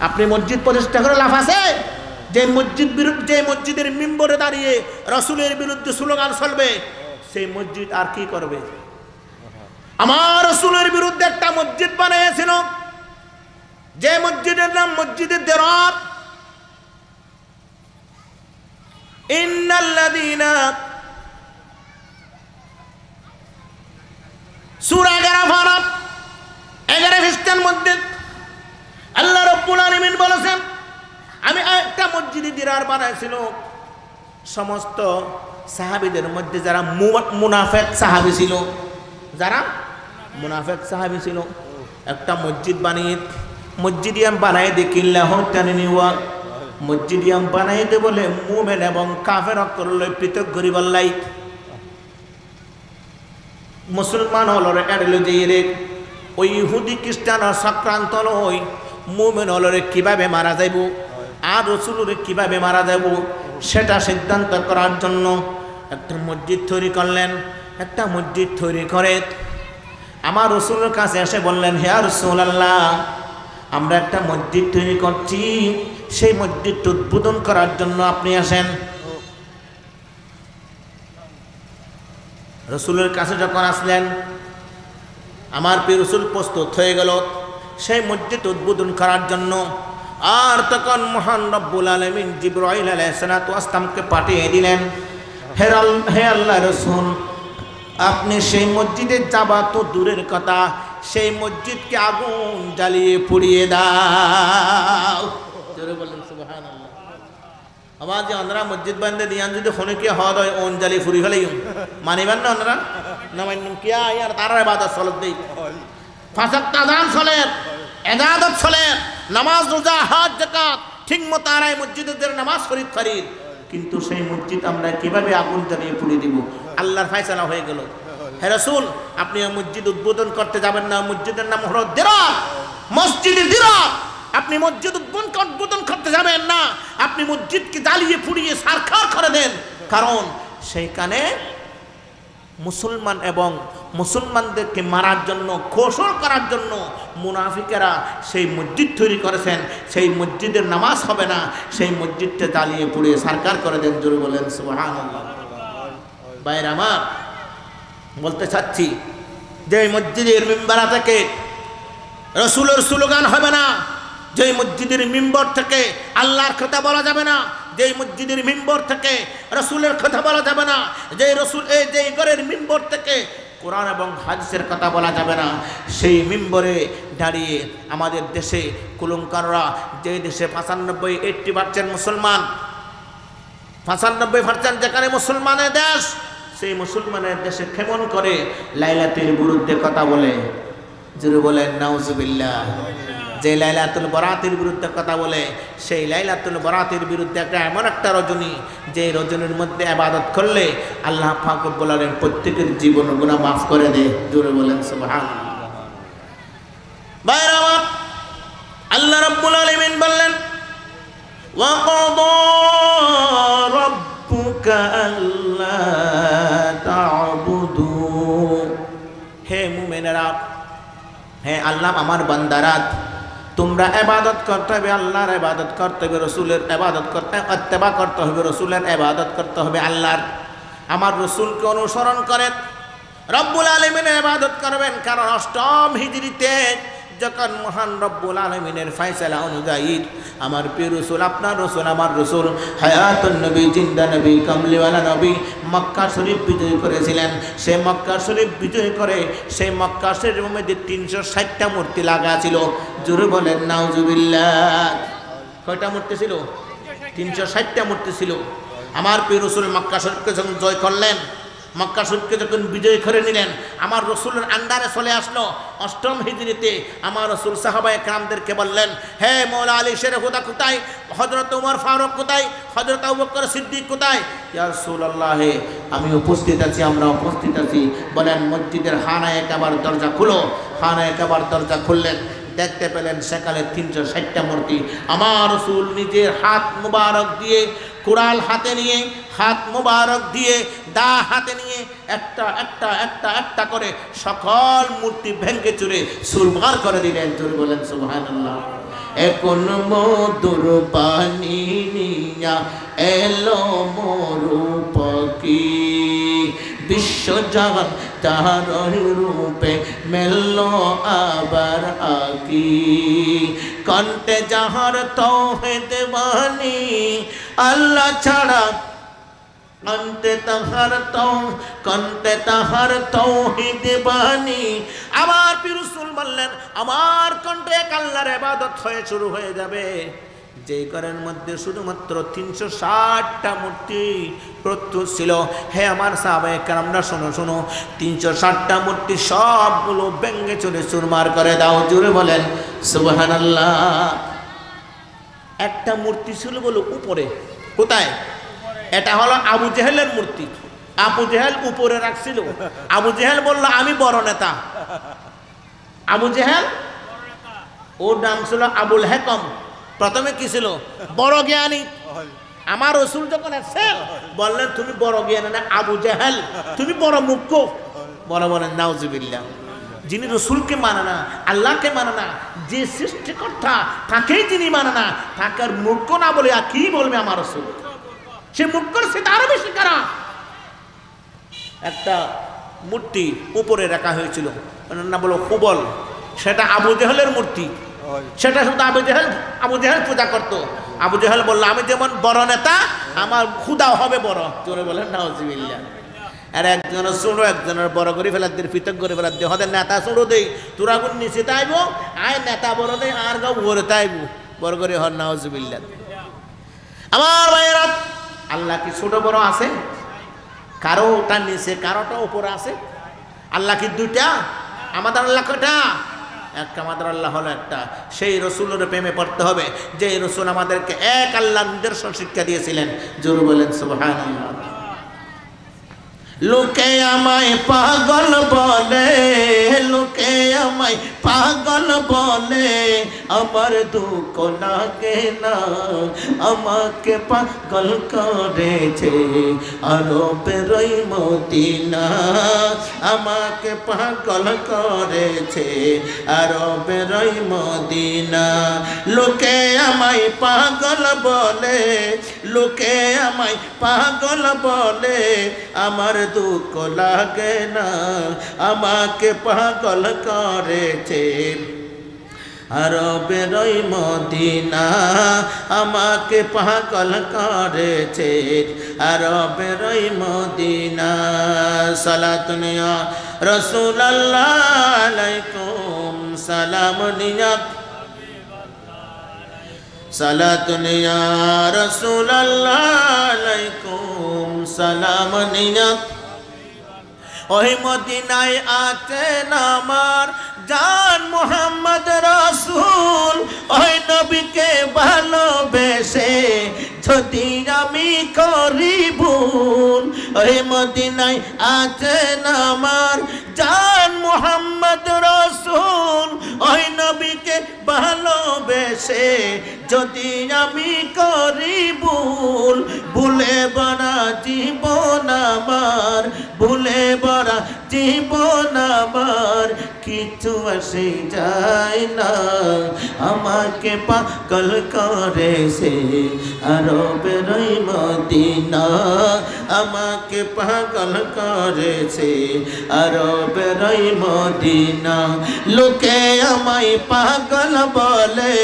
আপনি মসজিদ প্রতিষ্ঠা করে লাভ আছে? যে মসজিদের মিম্বরে দাঁড়িয়ে রাসূলের বিরুদ্ধে স্লোগান চলবে, সেই মসজিদ আর কি করবে? আমার রাসূলের বিরুদ্ধে একটা মসজিদ বানিয়েছিল, যে মসজিদের নাম মসজিদে দিরার। ইন্নাল্লাযীনা সূরা 11 খ্রিস্টান মসজিদ। আল্লাহ রাব্বুল আলামিন বলেছেন, আমি একটা মসজিদে দিরার বানাইছিল। সমস্ত সাহাবীদের মধ্যে যারা মুনাফিক সাহাবী ছিল, যারা মুনাফিক সাহাবী ছিল, একটা মসজিদ বানিয়ে মসজিদিয়াম বানাই দেখিল্লাহ টানিনিওয়া মসজিদিয়াম বানাই দে বলে মুমিন এবং কাফের অক্তরলে পৃথক করি বললাই। মুসলমান হলরে এড়লে যে রে ওই ইহুদি খ্রিস্টান সক্রান্ত লই মুমিন হলরে কিভাবে মারা যাইব আর রাসূলরে কিভাবে মারা যাইব সেটা সিদ্ধান্ত করার জন্য একটা মসজিদ তৈরি করলেন। একটা মসজিদ তৈরি করে আমার রাসূলের কাছে এসে বললেন, হে রাসূলুল্লাহ, আমরা একটা মসজিদ তৈরি করছি, সেই মসজিদটা উদ্বোধন করার জন্য আপনি আসেন। রাসূলের কাছে যখন আসলেন, আমার প্রিয় রাসূল প্রস্তুত হয়ে গেল সেই মসজিদ উদ্বোধন করার জন্য। আর তখন মহান রব্বুল আলামিন জিবরাইল আলাইহিস সালাতু ওয়াস সালামকে পাঠিয়ে দিলেন, হে আল্লাহ রাসূল, আপনি সেই মসজিদে যাবা তো দূরের কথা, সেই মসজিদকে আগুন জ্বালিয়ে পুড়িয়ে দাও। জোরে বলেন সুবহানাল্লাহ। আমার যে আমরা মসজিদ বান্ধে দিয়ান যদি খনিকে হদ হয় ওন জ্বালি ফুরি ফেলাই মানিবেন না আমরা না মানিম কিয়া ইয়ার তার ইবাদত চলত দেই, ফাসাক তাজান চলেন, ইবাদত চলেন, নামাজ রোজা হজ যাকাত ঠিক মতো আরাই মসজিদের নামাজ ফরিদ ফরিদ, কিন্তু সেই মসজিদ আমরা কিভাবে আগুন জ্বালিয়ে পুড়িয়ে দিব? আল্লাহর ফয়সালা হয়ে গেল, হে রাসূল, আপনি মসজিদ উদ্বোধন করতে যাবেন না, মসজিদের নাম হলো দিরার, মসজিদে দিরার। আপনি মসজিদ উদ্বোধন করতে যাবেন না, আপনি মসজিদকে জ্বালিয়ে পুড়িয়ে সারখার করে দেন। কারণ সেইখানে মুসলমান এবং মুসলমানদেরকে মারার জন্য, কৌশল করার জন্য মুনাফিকেরা সেই মসজিদ তৈরি করেছেন। সেই মসজিদের নামাজ হবে না, সেই মসজিদটা জ্বালিয়ে পুড়িয়ে সারখার করে দেন। জোরে বলেন সুবহানাল্লাহ। ভাইরা আমার, বলতে চাচ্ছি যে মসজিদের মিম্বর থেকে রাসূলের স্লোগান হবে না, যে মসজিদের মিম্বর থেকে আল্লাহর কথা বলা যাবে না, যে মসজিদের মিম্বর থেকে রাসূলের কথা বলা যাবে না, যে রাসূল যে ঘরের মিম্বর থেকে কোরআন এবং হাদিসের কথা বলা যাবে না, সেই মিম্বরে দাঁড়িয়ে আমাদের দেশে কুলঙ্কাররা, যে দেশে 85-80% মুসলমান, 95% যেখানে মুসলমানের দেশ, সেই মুসলমানের দেশে কেমন করে লাইলাতুল বিরুদ্ধে কথা বলে? জোরে বলেন নাউজুবিল্লাহ। যে লাইলাতুল বারাতের বিরুদ্ধে কথা বলে, সেই লাইলাতুল বারাতের বিরুদ্ধে একটা এমন একটা রজনী, যে রজনীর মধ্যে ইবাদত করলে আল্লাহ পাক রব্বুল আলামিন প্রত্যেকের জীবন গুনাহ মাফ করে দেয়। জোরে বলেন সুবহানাল্লাহ। বাইরে আমার আল্লাহ রাব্বুল আলামিন বললেন, ওয়া ক্বাদা রাব্বুকা আল্লা তা'বুদু, হে মুমিনেরা, হে আল্লাহ আমার বান্দারা, তোমরা ইবাদত করতে হবে আল্লাহর, ইবাদত করতে হবে রাসূলের, ইবাদত করতে ইত্তেবা করতে হবে রাসূলের, ইবাদত করতে হবে আল্লাহর। আমার রাসূলকে অনুসরণ করে রব্বুল আলামিনের ইবাদত করবেন। কারণ 8ম হিজরিতে যখন মহান রব্বুল আলামিনের ফয়সালা অনুযায়ী আমার প্রিয় রাসূল আপনার রাসূল আমার রাসূল হায়াতুন নবী জিন্দা নবী কামলিওয়ালা নবী মক্কা শরীফ বিজয় করেছিলেন। সে মক্কা শরীফ বিজয় করে সেই মক্কা শরীফের মধ্যে 360টা মূর্তি লাগা ছিল। জোরে বলেন নাউজুবিল্লাহ। কয়টা মূর্তি ছিল? 360টা মূর্তি ছিল। আমার প্রিয় রাসূল মক্কা শরীফকে যখন জয় করলেন, মক্কা শরীফকে যখন বিজয় করে নিলেন, আমার রসুলের আন্ডারে চলে আসলো 8ম হিজরিতে। আমার রসুল সাহাবায়ে কেরামদেরকে বললেন, হে মৌলা আলী শের হুদা কোথায়? হযরত ওমর ফারুক কোথায়? হযরত আবু বকর সিদ্দিক কোথায়? ইয়া রাসূলুল্লাহ আমি উপস্থিত আছি, আমরা উপস্থিত আছি। বলেন মসজিদের খানায়ে কাবার দরজা খুলো। খানায়ে কাবার দরজা খুললেন, দেখতে পেলেন সেকালে 360টা মূর্তি। আমার রসুল নিজের হাত মুবারক দিয়ে, কুড়াল হাতে নিয়ে, হাত মুবারক দিয়ে, দা হাতে নিয়ে একটা একটা একটা একটা করে সকল মূর্তি ভেঙে চুরে চুরমার করে দিলেন। জোরে বলেন সুবহানাল্লাহ। এখন মধুর পানি নিয়া এলো মরু পাখি, বিশ্বজান তাহার রূপে মেলল আবার আকি। কণ্ঠে যাহার তাওহীদ বাণী, আল্লাহ ছাড়া কণ্ঠে তাহার তাওহীদ বাণী। আমার প্রিয় রাসূল বললেন, আমার কণ্ঠে এক আল্লাহর ইবাদত হয়ে শুরু হয়ে যাবে, যে ঘরের মধ্যে শুধুমাত্র 360টা মূর্তি প্রস্তুত ছিল। হে আমার সাহাবায়ে কেরামরা শোনো শোনো, 360টা মূর্তি সবগুলো ভেঙে চুরে চুরমার করে দাও। জোরে বলেন সুবহানাল্লাহ। একটা মূর্তি ছিল বলো উপরে। কোথায়? এটা হলো আবু জেহেলের মূর্তি। আবু জেহেল উপরে রাখছিল। আবু জেহেল বলল আমি বড় নেতা। আবু জেহেল, ওর নাম ছিল আবুল হেকম। প্রথমে কি ছিল? বড় জ্ঞানী। আমার রসুল যখন আসছেন বললেন তুমি বড় জ্ঞানী না, আবু জেহেল তুমি বড় মূর্খ। বড় বলেন নাউজুবিল্লাহ। যিনি রসুলকে মানে না, আল্লাহকে মানে না, যে সৃষ্টিকর্তা তাকেই যিনি মানে না, তাকে আর মূর্খ না বলে আর কি বলবে আমার রসুল? সে মূর্খর সে আরো বেশি কারা। একটা মূর্তি উপরে রাখা হয়েছিল, না বলো হুবল, সেটা আবু জেহেলের মূর্তি। সেটা শুধু আবু জেহেল পূজা করতো। আবু জেহেল বললো আমি যেমন বড় নেতা, আমার খুদাও হবে বড়। জোরে বলেন নাউজুবিল্লাহ। আর একজনের ছোড়ো, একজনের বড় করে ফেলার দিয়ে, পৃথক করে ফেলার দিয়ে। হদের নেতা ছোড়ো দেই, তোরা গুণ নিচে তাইব, আয় নেতা বড় দেই, আর গাও উপরে তাইব, বড় করে হর নাউজুবিল্লাহ। আমার ভাইয়েরা, আল্লাহ কি ছোট বড় আছে? কারোটা নিচে, কারোটা উপরে আছে। আল্লাহ কি দুইটা? আমাদের আল্লাহ কয়টা? একটা। আমাদের আল্লাহ হলো একটা। সেই রসুলের প্রেমে পড়তে হবে, যে রসুল আমাদেরকে এক আল্লাহ নিদর্শন শিক্ষা দিয়েছিলেন। জোরে বলেন সুবহানাল্লাহ। লোকে আমায় পাগল বলে, লোকে আমায় পাগল বলে, আমার দুঃখ লাগে না, আমাকে পাগল করেছে আরবের ওই মদিনা, আমাকে পাগল করেছে আরবের ওই মদিনা। লোকে আমায় পাগল বলে, লোকে আমায় পাগল বলে, আমার দুঃখ লাগে না, আমাকে পাগল করেছে আরবের ওই মদিনা, আমাকে পাগল করেছে আরবের ওই মদিনা। সালাতুন ইয়া রাসূলুল্লাহ আলাইকুম সালামুন ইয়া, সালাতুন ইয়া রাসূলুল্লাহ আলাইকুম সালামুন ইয়া। ওই মদিনায় আছেন আমার জান মুহাম্মদ রাসূল, ওই নবীকে ভালোবেসে যদি আমি করি ভুল। ওই মদিনায় আছেন আমার জান মুহাম্মদ রাসূল, ওই নবীকে ভালোবেসে যদি আমি করি ভুল। ভুলে বড়া জীবন আমার, ভুলে বড়া জীবন আমার কিছু আসে যায় না, আমাকে পাগল করেছে আরবের ওই মদিনা, আমাকে পাগল করেছে আরবের ওই মদিনা। লোকে আমায় পাগল বলে,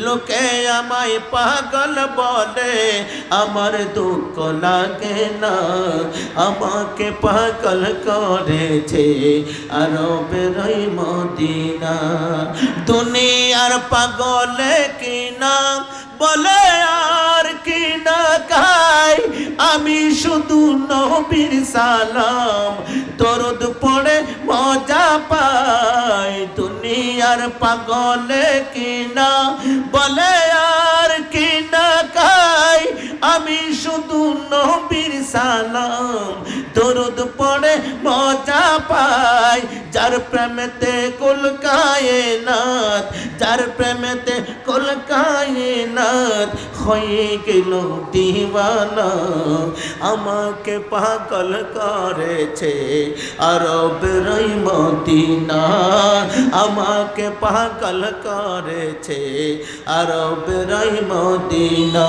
লোকে আমায় পাগল বলে, আমার দুঃখ লাগে না, আমাকে পাগল করেছে আরবের ওই মদিনা। দুনিয়ার পাগলে কিনা বলে আর কি না খাই, আমি শুধু নবীর সালাম দরুদ পড়ে মজা পাই। দুনিয়ার পাগলে কিনা বলে আর কি না খাই, আমি শুধু নবীর সালাম দরুদ পড়ে মজা পাই। যার প্রেমেতে কুল কায়নাত, যার প্রেমেতে কুল কায়নাত হয়ে গেল দিওয়ানা, আমাকে পাগল করেছে আরবের ওই মদিনা, আমাকে পাগল করেছে আরবের ওই মদিনা।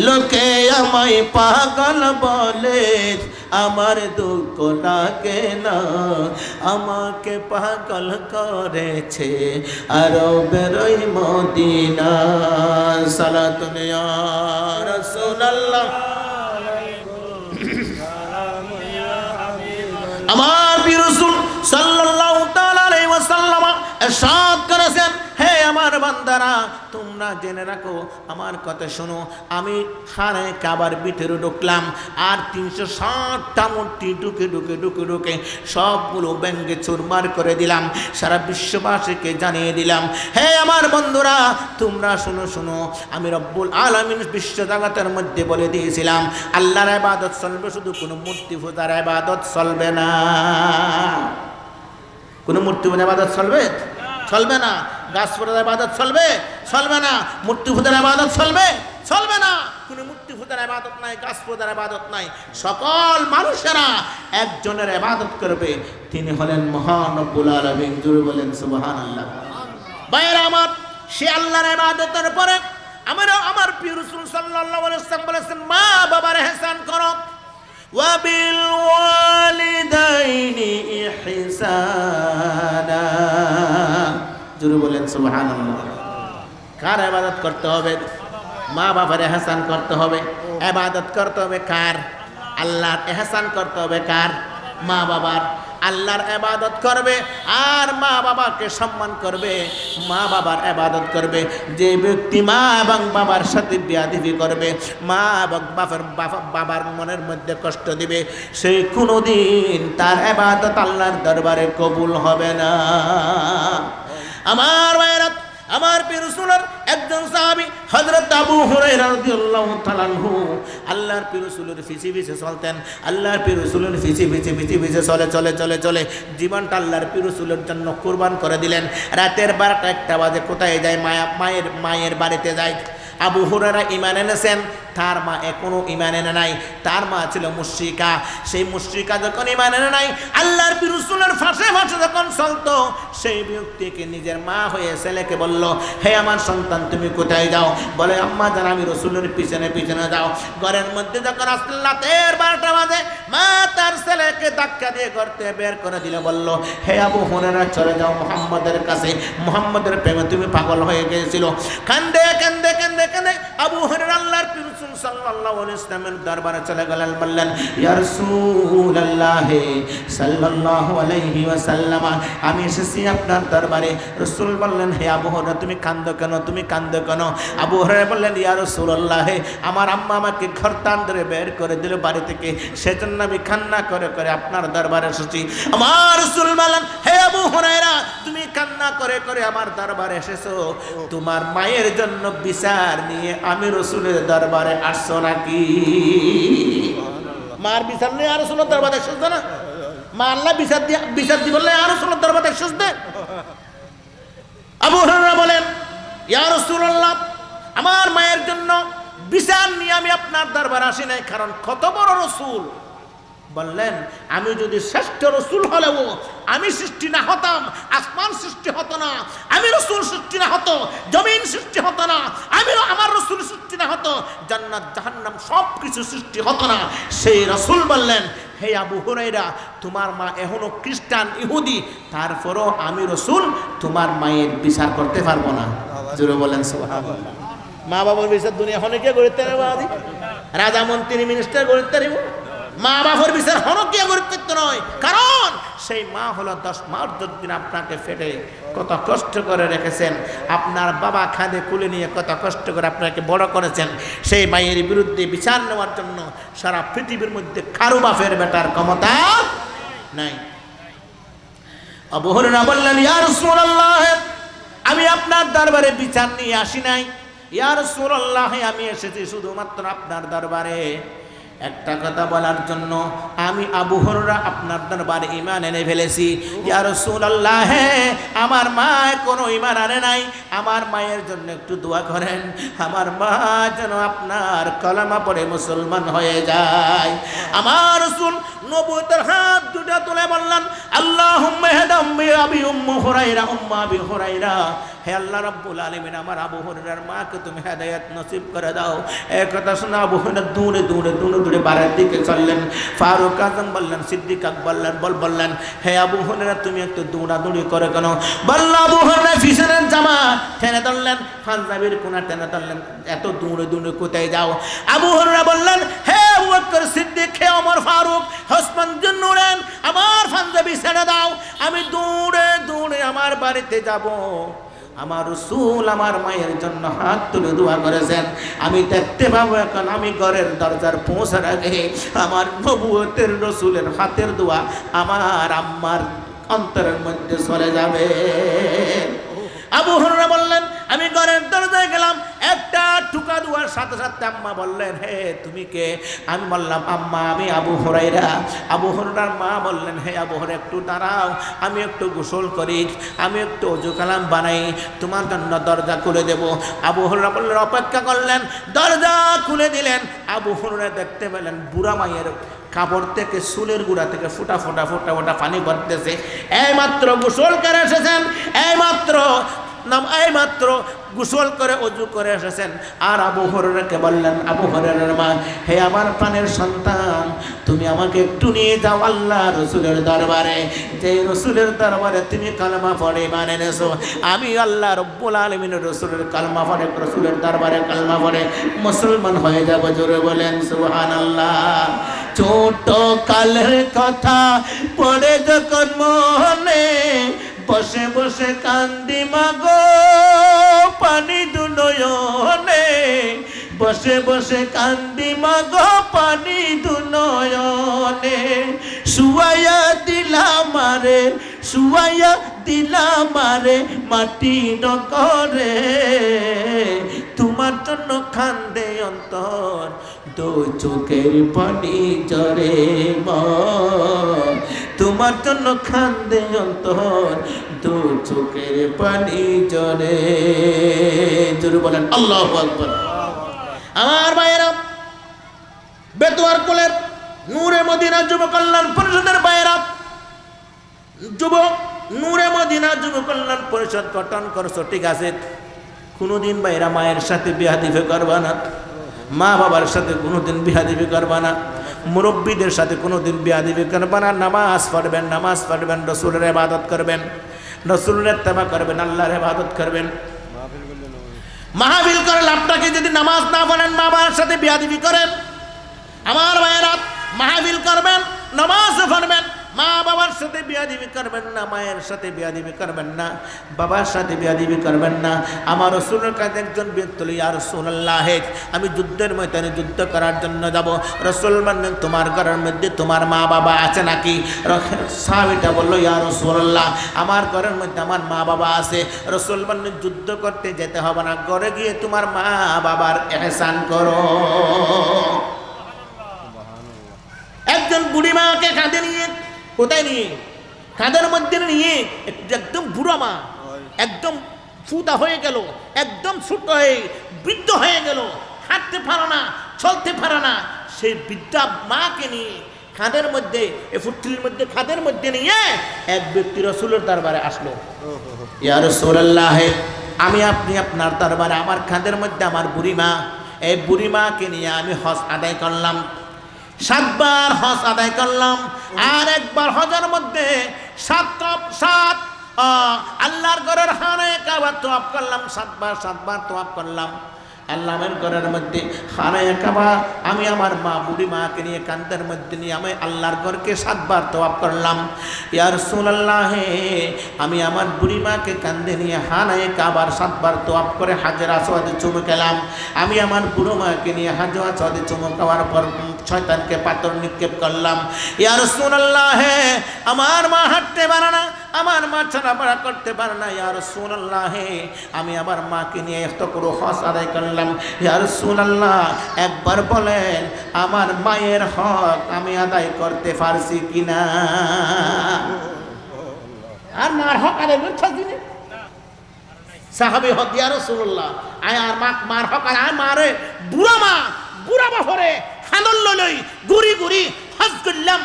লোকে আমায় পাগল বলে, আমার দুঃখ লাগে না, আমাকে পাগল করেছে আরবের ওই মদিনা। সালাতুন ইয়া রাসূলুল্লাহ। আমার প্রিয় রাসূল সাল্লাল্লাহু তাআলা আলাইহি ওয়াসাল্লাম ইরশাদ করেছেন, হে আমার বান্দারা তোমরা জেনে রাখো, আমার কথা শোনো। আমি খানে কাবার ভিতরে ঢুকলাম আর 360টা মূর্তি ঢুকে ঢুকে ঢুকে ঢুকে সবগুলো ব্যঙ্গে চুরমার করে দিলাম, সারা বিশ্ববাসীকে জানিয়ে দিলাম, হে আমার বন্ধুরা তোমরা শোনো শোনো, আমি রব্বুল আলামিন বিশ্ব জগতের মধ্যে বলে দিয়েছিলাম আল্লাহর ইবাদত চলবে, শুধু কোনো মূর্তি পূজার ইবাদত চলবে না। কোনো মূর্তি পূজার ইবাদত চলবে? চলবে না। গাছ পূজার ইবাদত চলবে? চলবে না। মূর্তি পূজার ইবাদত চলবে? চলবে না। কোনো মূর্তি পূজার ইবাদত নাই, গাছ পূজার ইবাদত নাই। সকল মানুষেরা একজনের ইবাদত করবে, তিনি হলেন মহান রব্বুল আলামিন। জোরে বলেন সুবহানাল্লাহ। ভাইরা আমার, সে আল্লাহর ইবাদতের পরে আমার প্রিয় রাসূল সাল্লাল্লাহু আলাইহি ওয়াসাল্লাম বলেছেন, মা বাবার ইহসান করো, ওয়া বিল ওয়ালিদাইনি ইহসানা। জোরে বলেন সুবহানাল্লাহ। কার ইবাদত করতে হবে? মা বাবার ইহসান করতে হবে। ইবাদত করতে হবে কার? আল্লাহর। ইহসান করতে হবে কার? মা বাবার। আল্লাহর ইবাদত করবে আর মা বাবাকে সম্মান করবে, মা বাবার ইবাদত করবে। যে ব্যক্তি মা এবং বাবার সাথে বেয়াদবি করবে, মা এবং বাবার মনের মধ্যে কষ্ট দিবে, সেই কোনোদিন তার ইবাদত আল্লাহর দরবারে কবুল হবে না। আমার ভাইরা, আমার প্রিয় রাসূলের একজন সাহাবী হযরত আবু হুরায়রা রাদিয়াল্লাহু তাআলা আনহু আল্লাহর প্রিয় রাসূলের পিছে পিছে চলতেন। আল্লাহর প্রিয় রাসূলের পিছে পিছে পিছে পিছে চলে চলে চলে চলে জীবনটা আল্লাহর প্রিয় রাসূলের জন্য কুরবান করে দিলেন। রাতের 12টা বাজে কোথায় যায়? মায়ের বাড়িতে যায়। আবু হুরায়রা ঈমান এনেছেন, তার মা এখনো ঈমান এনে নাই। তার মা ছিল মুশরিকা। সেই মুশরিকা যখন ঈমান এনে নাই, আল্লাহর রাসূলের ফাঁসে ফাঁসে যখন চলতো, সেই ব্যক্তিকে নিজের মা হয়ে ছেলেকে বলল, হে আমার সন্তান তুমি কোথায় যাও? বলে, আম্মা জান আমি রাসূলের পিছনে পিছনে যাও। ঘরের মধ্যে যখন আসলে রাতের 12টা বাজে, মা তার ছেলেকে ধাক্কা দিয়ে ঘর থেকে বের করে দিল। বলল, হে আবু হুরায়রা চলে যাও মুহাম্মদের কাছে, মুহাম্মদের প্রেমে তুমি পাগল হয়ে গিয়েছিল। কান্দে কান্দে কান্দে কান্দে আবু হুরায়রা আল্লাহর রাসূল সাল্লাল্লাহু আলাইহি ওয়াসাল্লামের দরবারে চলে গেলেন। বললেন, ইয়া রাসূলুল্লাহ সাল্লাল্লাহু আলাইহি ওয়াসাল্লাম, আমি এসেছি আপনার দরবারে। রাসূল বললেন, হে আবু হুরায়রা তুমি কাঁদো কেন? তুমি কাঁদো কেন? আবু হুরায়রা বললেন, ইয়া রাসূলুল্লাহ আমার আম্মা আমাকে ঘরতান ধরে বের করে দিল বাড়ি থেকে, সেজন্য আমি কান্না করে করে আপনার দরবারে এসেছি। আমার রাসূল বললেন, হে আবু হুরায়রা তুমি কান্না করে করে আমার দরবারে এসেছো, তোমার মায়ের জন্য বিচার নিয়ে আমি রাসূলের দরবারে আসছো নাকি? মার বিচার নিয়ে আর রাসূলের দরবারে এসেছো না? মা আল্লাহ বিচার দি বললে আর রাসূলের দরবারে এসেছ না? আবু হুরায়রা বলেন, ইয়া রাসূলুল্লাহ আমার মায়ের জন্য বিচার নিয়ে আমি আপনার দরবারে আসি নাই। কারণ কত বড় রাসূল, বললেন আমি যদি শ্রেষ্ঠ রসুল হলেও আমি সৃষ্টি না হতাম, আসমান সৃষ্টি হতো না, আমি রসুল সৃষ্টি না হতো, জমিন সৃষ্টি হতো না, আমার রসুল সৃষ্টি না হতো, জান্নাত জাহান্নাম সব কিছু সৃষ্টি হতো না। সেই রসুল বললেন হে আবু হুরায়রা, তোমার মা এখনো খ্রিস্টান ইহুদি, তারপরও আমি রসুল তোমার মায়ের বিচার করতে পারবো না। জোরে বলেন সুবহানাল্লাহ। মা বাবার বিচার দুনিয়া হনকে করতে পারবো, রাজা মন্ত্রী মিনিস্টার করতে পারবো, মা বাবার বিচার হনকে করতে নয়। কারণ সেই মা হলো 10 মাস 10 দিন আপনাকে ফেটে কত কষ্ট করে রেখেছেন, আপনার বাবা খাদে কুলে নিয়ে কত কষ্ট করে আপনাকে বড় করেছেন। সেই মায়ের বিরুদ্ধে বিচার নেওয়ার জন্য সারা পৃথিবীর মধ্যে কারো বাপের বেটার ক্ষমতা নাই। আবু হুরায়রা বললেন ইয়া রাসূলুল্লাহ, আমি আপনার দরবারে বিচার নিয়ে আসি নাই। ইয়া রাসূলুল্লাহ, আমি এসেছি শুধুমাত্র আপনার দরবারে একটা কথা বলার জন্য। আমি আবু হুরায়রা আপনার দরবারে ঈমান এনে ফেলেছি। ইয়া রাসূলুল্লাহ, আমার মা কোনো ঈমান আনে নাই, আমার মায়ের জন্য একটু দোয়া করেন, আমার মা যেন আপনার কলেমা পড়ে মুসলমান হয়ে যায়। আমার রাসূল নবুয়তের হাত দুটো তুলে বললেন আল্লাহুম্মা ইহদি উম্মি আবি উম্মু হুরায়রা উম্মা আবি হুরায়রা, হে আল্লাহ রাব্বুল আলামিন, আমার আবু হুরায়রার মাকে তুমি হেদায়েত নসিব করে দাও। এই কথা শুনে আবু হুরায়রা দৌড়ে দৌড়ে দৌড়ে দৌড়ে বাড়ির দিকে চললেন। ফারুক আজম বললেন, সিদ্দিক আকবর বললেন হে আবু হুরায়রা, তুমি একটু দৌড়াদৌড়ি করে কেন? বলল আবু হুরায়রা ফিসনের জামা টেনে ধরলেন, পাঞ্জাবির কোনা টেনে ধরলেন, এত দৌড়ে দৌড়ে কোথায় যাও? আবু হুরায়রা বললেন হে আবু বকর সিদ্দিক, হে ওমর ফারুক, ওসমান জুন্নুরান, আমার পাঞ্জাবি ছেড়ে দাও, আমি দৌড়ে দৌড়ে আমার বাড়িতে যাব। আমার রাসূল আমার মায়ের জন্য হাত তুলে দোয়া করেছেন, আমি দেখতে পাবো এখন আমি ঘরের দরজার পৌঁছার আগে আমার নবুয়তের রাসূলের হাতের দোয়া আমার আম্মার অন্তরের মধ্যে চলে যাবে। আবু হুরায়রা বললেন আমি ঘরের দরজায় গেলাম, একটা টুকা দুয়ার সাথে সাথে আম্মা বললেন হে তুমি কে? আমি বললাম আম্মা আমি আবু হুরায়রা। আবু হুরায়রার মা বললেন হে আবু হুরায়রা একটু দাঁড়াও, আমি একটু গোসল করি, আমি একটু ওযু কালাম বানাই, তোমার জন্য দরজা খুলে দেব। আবু হুরায়রা বললেন অপেক্ষা করলেন, দরজা খুলে দিলেন। আবু হুরায়রা দেখতে পেলেন বুড়া মায়ের কাপড় থেকে চুলের গুড়া থেকে ফোঁটা ফোঁটা ফোঁটা ফোঁটা পানি পড়তেছে। এইমাত্র গোসল করে এসেছেন, এইমাত্র গোসল করে ওযু করে এসেছেন। আর আবু হুরায়রাকে বললেন আবু হুরায়রার মা, হে আমার প্রাণের সন্তান, তুমি আমাকে একটু নিয়ে যাও আল্লাহ রসুলের দরবারে, যে রসুলের দরবারে তুমি কালেমা পড়ে ঈমান এনেছো, আমি আল্লাহ রব্বুল আলামিনের রসুলের কালেমা পড়ে রসুলের দরবারে কালেমা পড়ে মুসলমান হয়ে যাব। জোরে বলেন সুবহানাল্লাহ। ছোট কালের কথা পড়ে যখন মনে, বসে বসে কান্দি মাগো পানি দু নয়নে, বসে বসে কান্দি মাগো পানি দু নয়নে, শুয়াইয়া দিলাম মারে, শুয়াইয়া দিলাম মারে মাটি নগরে, তোমার জন্য কান্দে অন্তর, দু চোখের পানি ঝরে মা, তোমার জন্য কান্দে অন্তর, দু চোখের পানি ঝরে। জোরে বলেন আল্লাহু আকবার। আমার ভাইয়েরা, বেতুয়ার কোলের নূরে মদিনা যুব কল্যাণ পরিষদের ভাইয়েরা, নূরে মদিনা যুব কল্যাণ পরিষদ গঠন করছো ঠিক আছে, কোনোদিন ভাইয়েরা মায়ের সাথে বিয়াদবি করবা না, মা বাবার সাথে কোনোদিন বিয়াদবি করবা না, মুরব্বীদের সাথে কোনোদিন বিয়াদবি করবা না। নামাজ পড়বেন, রসুলের ইবাদত করবেন, রসুলের ইত্তেবা করবেন, আল্লাহর ইবাদত করবেন। মাহফিল করেন, আপনাকে যদি নামাজ না পড়েন মা বাবার সাথে বিয়াদবি করেন, আমার ভাইয়েরা মাহফিল করবেন, নামাজ পড়বেন, মা বাবার সাথে বিয়াদবি করবেন না, মায়ের সাথে বিয়াদবি করবেন না, বাবার সাথে বিয়াদবি করবেন না। আমার রাসূলের কাছে একজন ব্যক্তি ইয়া রাসূলুল্লাহ, আমি যুদ্ধের ময়দানে যুদ্ধ করার জন্য যাব। রাসূল বললেন তোমার ঘরের মধ্যে তোমার মা বাবা আছে নাকি? সাহাবীটা বলল ইয়া রাসূলুল্লাহ, আমার ঘরের মধ্যে আমার মা বাবা আছে। রাসূল বললেন যুদ্ধ করতে যেতে হবে না, ঘরে গিয়ে তোমার মা বাবার ইহসান করো। একজন বুড়ি মাকে কাঁধে নিয়ে, কোথায় নিয়ে? কাঁধের মধ্যে নিয়ে, একদম বুড়া মা, একদম ফুটা হয়ে গেল, একদম ছোট হয়ে বৃদ্ধ হয়ে গেল, হাঁটতে পারে না, চলতে পারে না। সেই বৃদ্ধা মাকে নিয়ে খাদের মধ্যে এই ফুটকির মধ্যে খাদের মধ্যে নিয়ে এক ব্যক্তি রাসূলের দরবারে আসলো। ইয়া রাসূলুল্লাহ, আমি আপনি আপনার দরবারে, আমার খাদের মধ্যে আমার বুড়িমা, এই বুড়িমাকে নিয়ে আমি হজ আদায় করলাম, 7 বার হজ আদায় করলাম, আর একবার হজের মধ্যে 7 আল্লাহর ঘরের খানায়ে কাবা তওয়াফ করলাম, 7 বার তওয়াফ করলাম আল্লাহর ঘরের মধ্যে খানায়ে কাবা। আমি আমার মা বুড়ি মাকে নিয়ে কান্দের মধ্যে নিয়ে আমি আল্লাহর ঘরকে 7 বার তওয়াফ করলাম। ইয়া রাসূলুল্লাহ, আমি আমার বুড়ি মাকে কান্দে নিয়ে খানায়ে কাবার 7 বার তওয়াফ করে হাজর আসওয়াদে চুমু খেলাম। আমি আমার বুড়ো মাকে নিয়ে হাজর আসওয়াদে চুমু খাওয়ার পর শয়তানকে পাথর নিক্ষেপ করলাম। ইয়া রাসূলুল্লাহ, আমার মা হাঁটতে পারে না, আমার মা চলাফেরা করতে পারে না। ইয়া রাসূলুল্লাহ, আমি আমার মাকে নিয়ে এত করে হজ আদায় করলাম। ইয়া রাসূলুল্লাহ, একবার বলেন আমার মায়ের হক আমি আদায় করতে পারছি কিনা? আর মার হক আদায় করতে দিনে সাহাবী হক। ইয়া রাসূলুল্লাহ, আয় আর মার হক আর আয় মারে বুড়া বাহরে হানল লই গুড়ি গুড়ি হজ করলাম।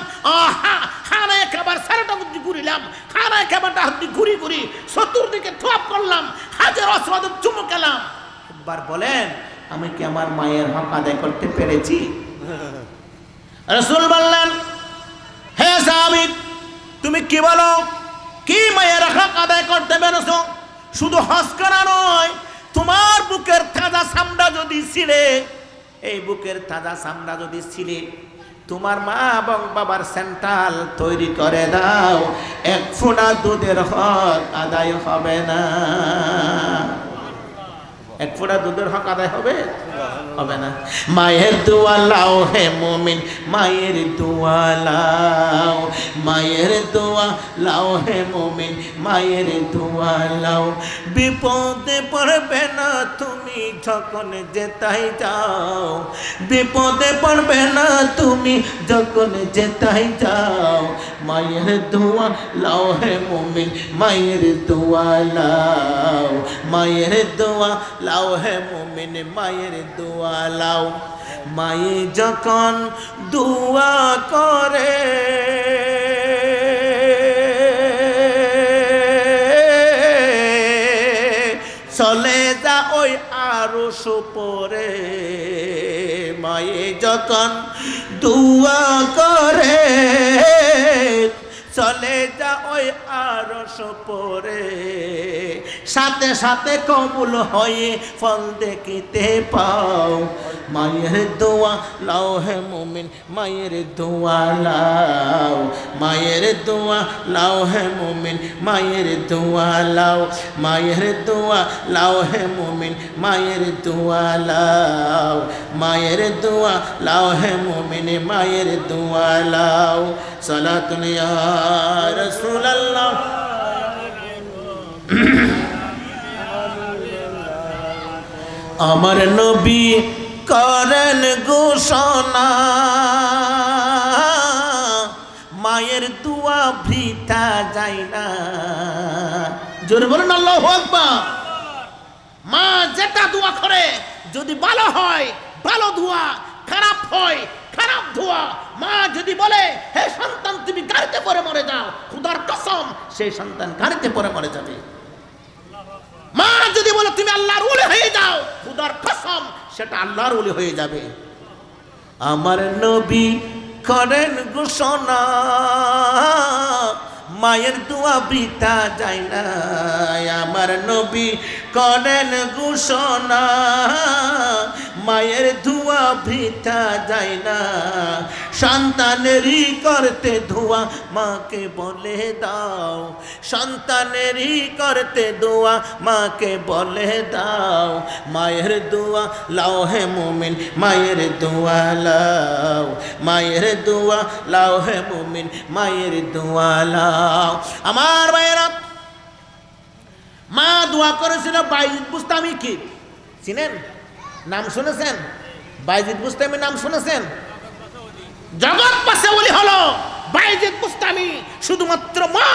খানায়ে কাবার সারাটা মধ্যে ঘুরিলাম, খানায়ে কাবারটা হাতে ঘুরি ঘুরি চতুর্দিকে তওয়াফ করলাম, হাজর আসওয়াদে চুমু খেলাম। একবার বলেন আমি কি আমার মায়ের হক আদায় করতে পেরেছি? রাসূল বললেন, হে সাহাবী, তুমি কি বলো, কি মায়ের হক আদায় করতে পেরেছো? শুধু হজ করা নয়, তোমার বুকের তাজা চামড়া যদি ছিলে, এই বুকের তাজা চামড়া যদি ছিলে, তোমার মা এবং বাবার সেন্টাল তৈরি করে দাও, 1 ফোঁটা দুধের হক আদায় হবে না। 1 ফোঁটা দুধের হক আদায় হবে না। মায়ের দোয়া লাও হে মুমিন, মায়ের দোয়া লাও, মায়ের দোয়া লাও হে মুমিন, মায়ের দোয়া লাও। বিপদে পড়বে না তুমি যখন যেতাই যাও, বিপদে পড়বে না তুমি যখন যেতাই যাও। মায়ের দোয়া লাও হে মুমিন, মায়ের দোয়া লাও, মায়ের দোয়া লাও হে মুমিন, মায়ের দোয়া লাও। মায়ে যখন দোয়া করে চলে যা ওই আরশ উপরে, মায়ে যখন দোয়া করে চলে যা ওই আরশ উপরে, সাথে সাথে কবুল হয়ে ফল দেখিতে পাও। মায়ের দোয়া লাও হে মুমিন, মায়ের দোয়া লাও, মায়ের দোয়া লাও হে মুমিন, মায়ের দোয়া লাও, মায়ের দোয়া লাও হে মুমিন, মায়ের দোয়া লাও, মায়ের দোয়া লাও হে মুমিন, মায়ের দোয়া লাও। সালাতুন ইয়া রাসূলুল্লাহ। আমার নবী করেন ঘোষণা, মায়ের দোয়া বৃথা যায় না। জোরে বলুন আল্লাহু আকবার। মা যেটা দোয়া করে যদি ভালো হয় ভালো দোয়া, খারাপ হয় খারাপ দোয়া। মা যদি বলে হে সন্তান তুমি গাড়িতে পড়ে মরে যাও, খোদার কসম সেই সন্তান গাড়িতে পড়ে মরে যাবে। মা যদি বলে তুমি আল্লাহর ওলি হয়ে যাও, খোদার কসম সেটা আল্লাহর ওলি হয়ে যাবে। আমার নবী করেন ঘোষণা, মায়ের দোয়া বৃথা যায় না। আমার নবী করেন ঘোষণা, মায়ের দোয়া বৃথা যায় না। সন্তানেরই করতে দোয়া মাকে বলে দাও, সন্তানেরই করতে দোয়া মাকে বলে দাও। মায়ের দোয়া লাও হে মুমিন, মায়ের দোয়া লাও, মায়ের দোয়া লাও হে মুমিন, মায়ের দোয়া লাও। আমার ভাইয়েরা, মা দোয়া করেছিল বাইজিদ বুস্তামি। কি চিনেন? নাম শুনেছেন? বাইজিদ বুস্তামি নাম শুনেছেন? জগৎ পাশে বলি হলো বাইজিদ বুস্তামি। শুধুমাত্র মা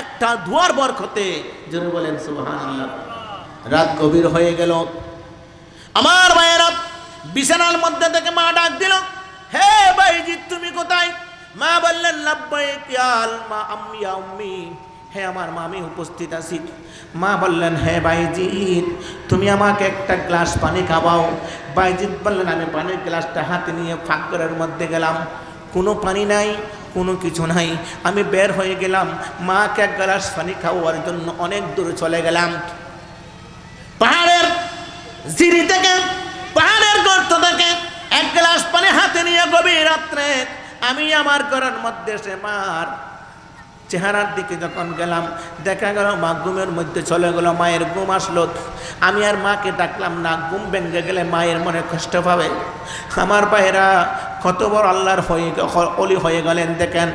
একটা দোয়ার বরকতে, জোরে বলেন সুবহানাল্লাহ। রাত গভীর হয়ে গেল, আমার ভাইয়েরা বিছানার মধ্যে থেকে মা ডাক দিল, হে বাইজিদ তুমি কোথায়? মা বললেন লাব্বাইক ইয়া মা আম্মি ইয়া উম্মি, হে আমার মা আমি উপস্থিত আছি। মা বললেন হে বাইজিৎ তুমি আমাকে একটা গ্লাস পানি খাওয়াও। বাইজিৎ বললেন আমি পানির গ্লাসটা হাতে নিয়ে ফাঁকরের মধ্যে গেলাম, কোনো পানি নাই, কোনো কিছু নাই। আমি বের হয়ে গেলাম, মাকে এক গ্লাস পানি খাওয়ার জন্য অনেক দূর চলে গেলাম। পাহাড়ের জিরি থেকে, পাহাড়ের গর্ত থেকে এক গ্লাস পানি হাতে নিয়ে গভীর রাত্রে আমি আমার ঘরের মধ্যে সে মার চেহারার দিকে যখন গেলাম, দেখা গেল মা ঘুমের মধ্যে চলে গেল। মায়ের ঘুম আসলো, আমি আর মাকে ডাকলাম না। ঘুম ভেঙে গেলে মায়ের মনে কষ্ট পাবে। আমার ভাইরা কত বড় আল্লাহর অলি হয়ে গেলেন দেখেন।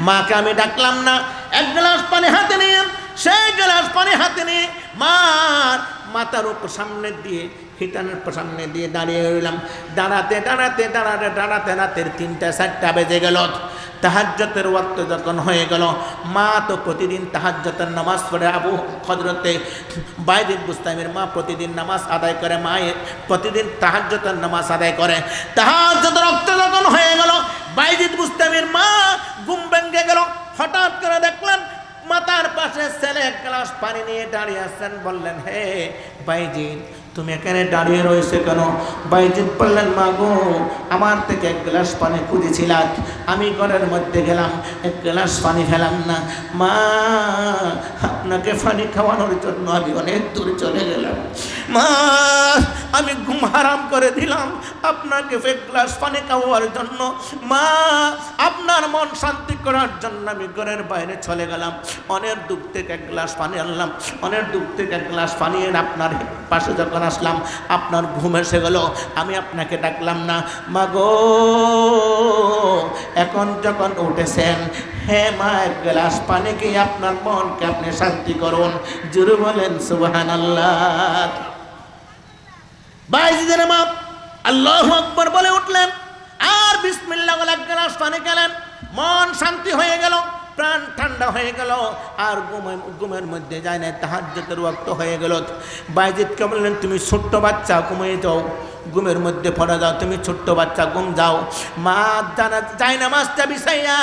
মাকে আমি ডাকলাম না, এক গ্লাস পানি হাতে নিয়ে, সেই গ্লাস পানি হাতে নিয়ে মার মাথার উপর সামনে দিয়ে, হিটানের সামনে দিয়ে দাঁড়িয়ে রইলাম। দাঁড়াতে দাঁড়াতে দাঁড়াতে দাঁড়াতে রাতের 3টা-4টা বেজে গেল। তাহাজ্জুদের ওয়াক্ত যখন হয়ে গেল, মা তো প্রতিদিন তাহাজ্জুদের নামাজ পড়ে। আবু হযরতে বাইজিদ বুস্তামির মা প্রতিদিন নামাজ আদায় করে, মায়ের প্রতিদিন তাহাজ্জুদের নামাজ আদায় করে। তাহাজ্জুদের ওয়াক্ত যখন হয়ে গেল, বাইজিদ বুস্তামির মা ঘুম ভেঙে গেল। হঠাৎ করে দেখলেন মাথার পাশে ছেলে এক গ্লাস পানি নিয়ে দাঁড়িয়ে আছেন। বললেন হে বাইজিদ তুমি এখানে দাঁড়িয়ে রয়েছে কেন? বাইজিদ বললেন মা গো আমার থেকে এক গ্লাস পানি খুঁজেছিলাম, আমি ঘরের মধ্যে গেলাম, এক গ্লাস পানি ফেলাম না। মা আপনাকে পানি খাওয়ানোর জন্য আমি অনেক দূর চলে গেলাম। মা আমি ঘুম হারাম করে দিলাম আপনাকে এক গ্লাস পানি খাওয়ার জন্য। মা আপনার মন শান্তি করার জন্য আমি ঘরের বাইরে চলে গেলাম, অনেক দূর থেকে এক গ্লাস পানি আনলাম, অনেক দূর থেকে এক গ্লাস পানি এনে আপনার পাশে যখন আসলাম আপনার ঘুম এসে গেল, আমি আপনাকে ডাকলাম না। মা গো এখন যখন উঠেছেন, হে মা এক গ্লাস পানি খেয়ে আপনার মনকে আপনি শান্তি করুন। জোরে বলেন সুবহানাল্লাহ। বাইজিদের মা আল্লাহু আকবার বলে উঠলেন আর বিসমিল্লাহ বলে এক গ্লাস পানি খেলেন। মন শান্তি হয়ে গেল, প্রাণ ঠান্ডা হয়ে গেল, আর ঘুমের মধ্যে যায় না। তাহাজ্জুদের ওয়াক্ত হয়ে গেল। বাইজিদকে বললেন তুমি ছোট্ট বাচ্চা ঘুমিয়ে যাও, ঘুমের মধ্যে পড়ে যাও, তুমি ছোট্ট বাচ্চা ঘুম যাও। মা যায় নামাজটা বিছাইয়া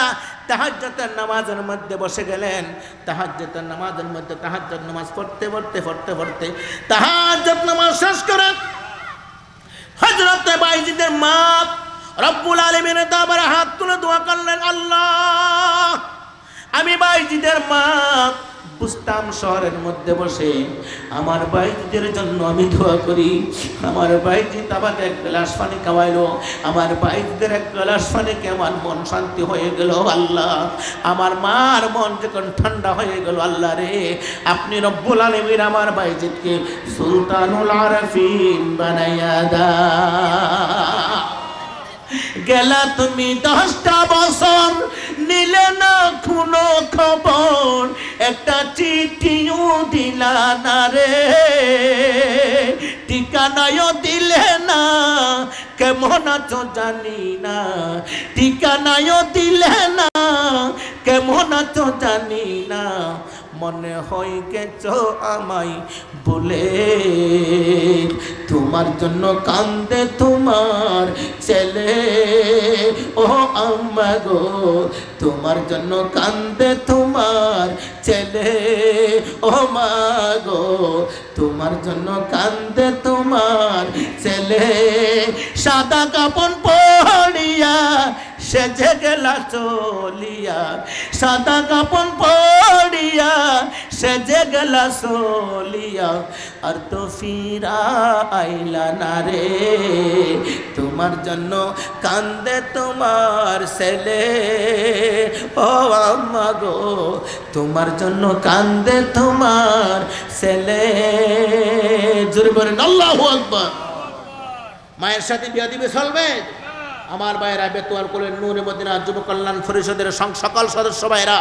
তাহাজ্জুদের নামাজের মধ্যে বসে গেলেন। তাহাজ্জুদের নামাজের মধ্যে তাহাজ্জুদ নামাজ পড়তে পড়তে পড়তে পড়তে তাহাজ্জুদ নামাজ শেষ করে হযরত বাইজিদের মা রব্বুল আলামিনের দরবারে হাত তুলে দোয়া করলেন, আল্লাহ আমি বাইজিদের মা বুস্তাম শহরের মধ্যে বসে আমার বাইজিদের জন্য আমি দোয়া করি। আমার বাইজিদ আমাকে এক গ্লাস পানি খাওয়াইলো, আমার বাইজিদের এক গ্লাস পানিকে আমার মন শান্তি হয়ে গেল। আল্লাহ আমার মার মন যখন ঠান্ডা হয়ে গেল, আল্লাহ রে আপনি রব্বুল আলামিন আমার বাইজিদকে সুলতানুল আরাফিন বানাইয়া দাও। গেলা তুমি 10টা বছর নিলে না কোনো খবর, একটা চিঠিও দিলা না রে, ঠিকানাও দিলে না, কেমন আছো জানি না, ঠিকানাও দিলে না, কেমন আছো জানি না, মনে হয় গেছো আমায় বলে, তোমার জন্য কান্দে তোমার ছেলে ও আম্মা গো, তোমার জন্য কান্দে তোমার ছেলে ও মা গো, তোমার জন্য কান্দে তোমার ছেলে। সাদা কাপড় পরিয়া সেজে গেলা চলিয়া, সাদা কাপড় পরিয়া সেজে গেলা চলিয়া, আর তো ফিরা আইলা না রে, তোমার জন্য কান্দে তোমার ছেলে ও আম্মা গো, তোমার জন্য কান্দে তোমার ছেলে। জোরে বলেন আল্লাহু আকবার। মায়ের সাথে বিয়া দিবে চলবে? আমার ভাইরা বেতুয়ার কোলের নূরে মদিনা যুব কল্যাণ পরিষদের সকল সদস্য ভাইরা,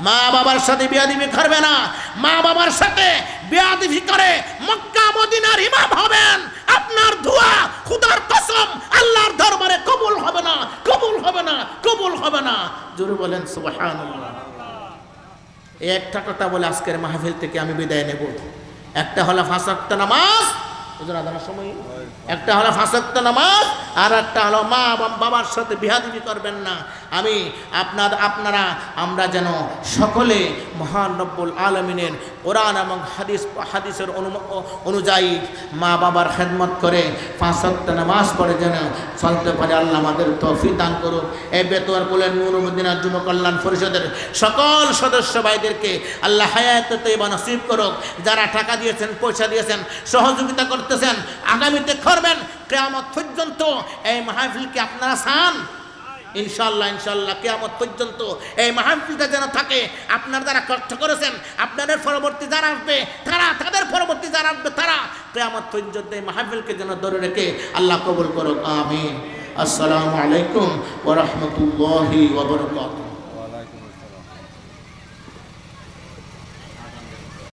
মা বাবার সাথে বিয়া দিবি করবে না, মা বাবার সাথে বিয়া দিবি করে মক্কা মদিনার ইমাম হবেন, আপনার দোয়া খোদার কসম আল্লাহর দরবারে কবুল হবে না, কবুল হবে না, কবুল হবে না। জোরে বলেন সুবহানাল্লাহ। এই একটা কথা বলে আজকের মাহফিল থেকে আমি বিদায় নেব। একটা হলো 5 ওয়াক্ত নামাজ, ওদের আদানের সময় একটা হলো 5 ওয়াক্ত নামাজ, আর একটা হলো মা বাবার সাথে বিহাদিবি করবেন না। আমি আপনারা আমরা যেন সকলে মহান রব্বুল আলামিনের কোরআন এবং হাদিসের অনুযায়ী মা বাবার খেদমত করে 5 ওয়াক্ত নামাজ পড়ে যেন চলতে পারে। আল্লাহ আমাদের তৌফিক দান করুক। এই বেতোয়ার কুলের নূর মদিনা যুব কল্যাণ পরিষদের সকল সদস্য ভাইদেরকে আল্লাহ হায়াতে তৈয়বা নসিব করুক। যারা টাকা দিয়েছেন, পয়সা দিয়েছেন, সহযোগিতা করতেছেন, আগামীতে করবেন, কিয়ামত পর্যন্ত এই মাহফিলকে আপনারা চান? ইনশাআল্লাহ ইনশাআল্লাহ কিয়ামত পর্যন্ত এই মাহফিলটা যেন থাকে। আপনারা যারা কষ্ট করেছেন, আপনাদের পরবর্তী যারা আসবে তারা, তাদের পরবর্তী যারা আসবে তারা, কিয়ামত পর্যন্ত এই মাহফিলকে যেন ধরে রেখে আল্লাহ কবুল করুক। আমিন। আসসালামু আলাইকুম ওয়া রাহমাতুল্লাহি ওয়া বারাকাতুহু।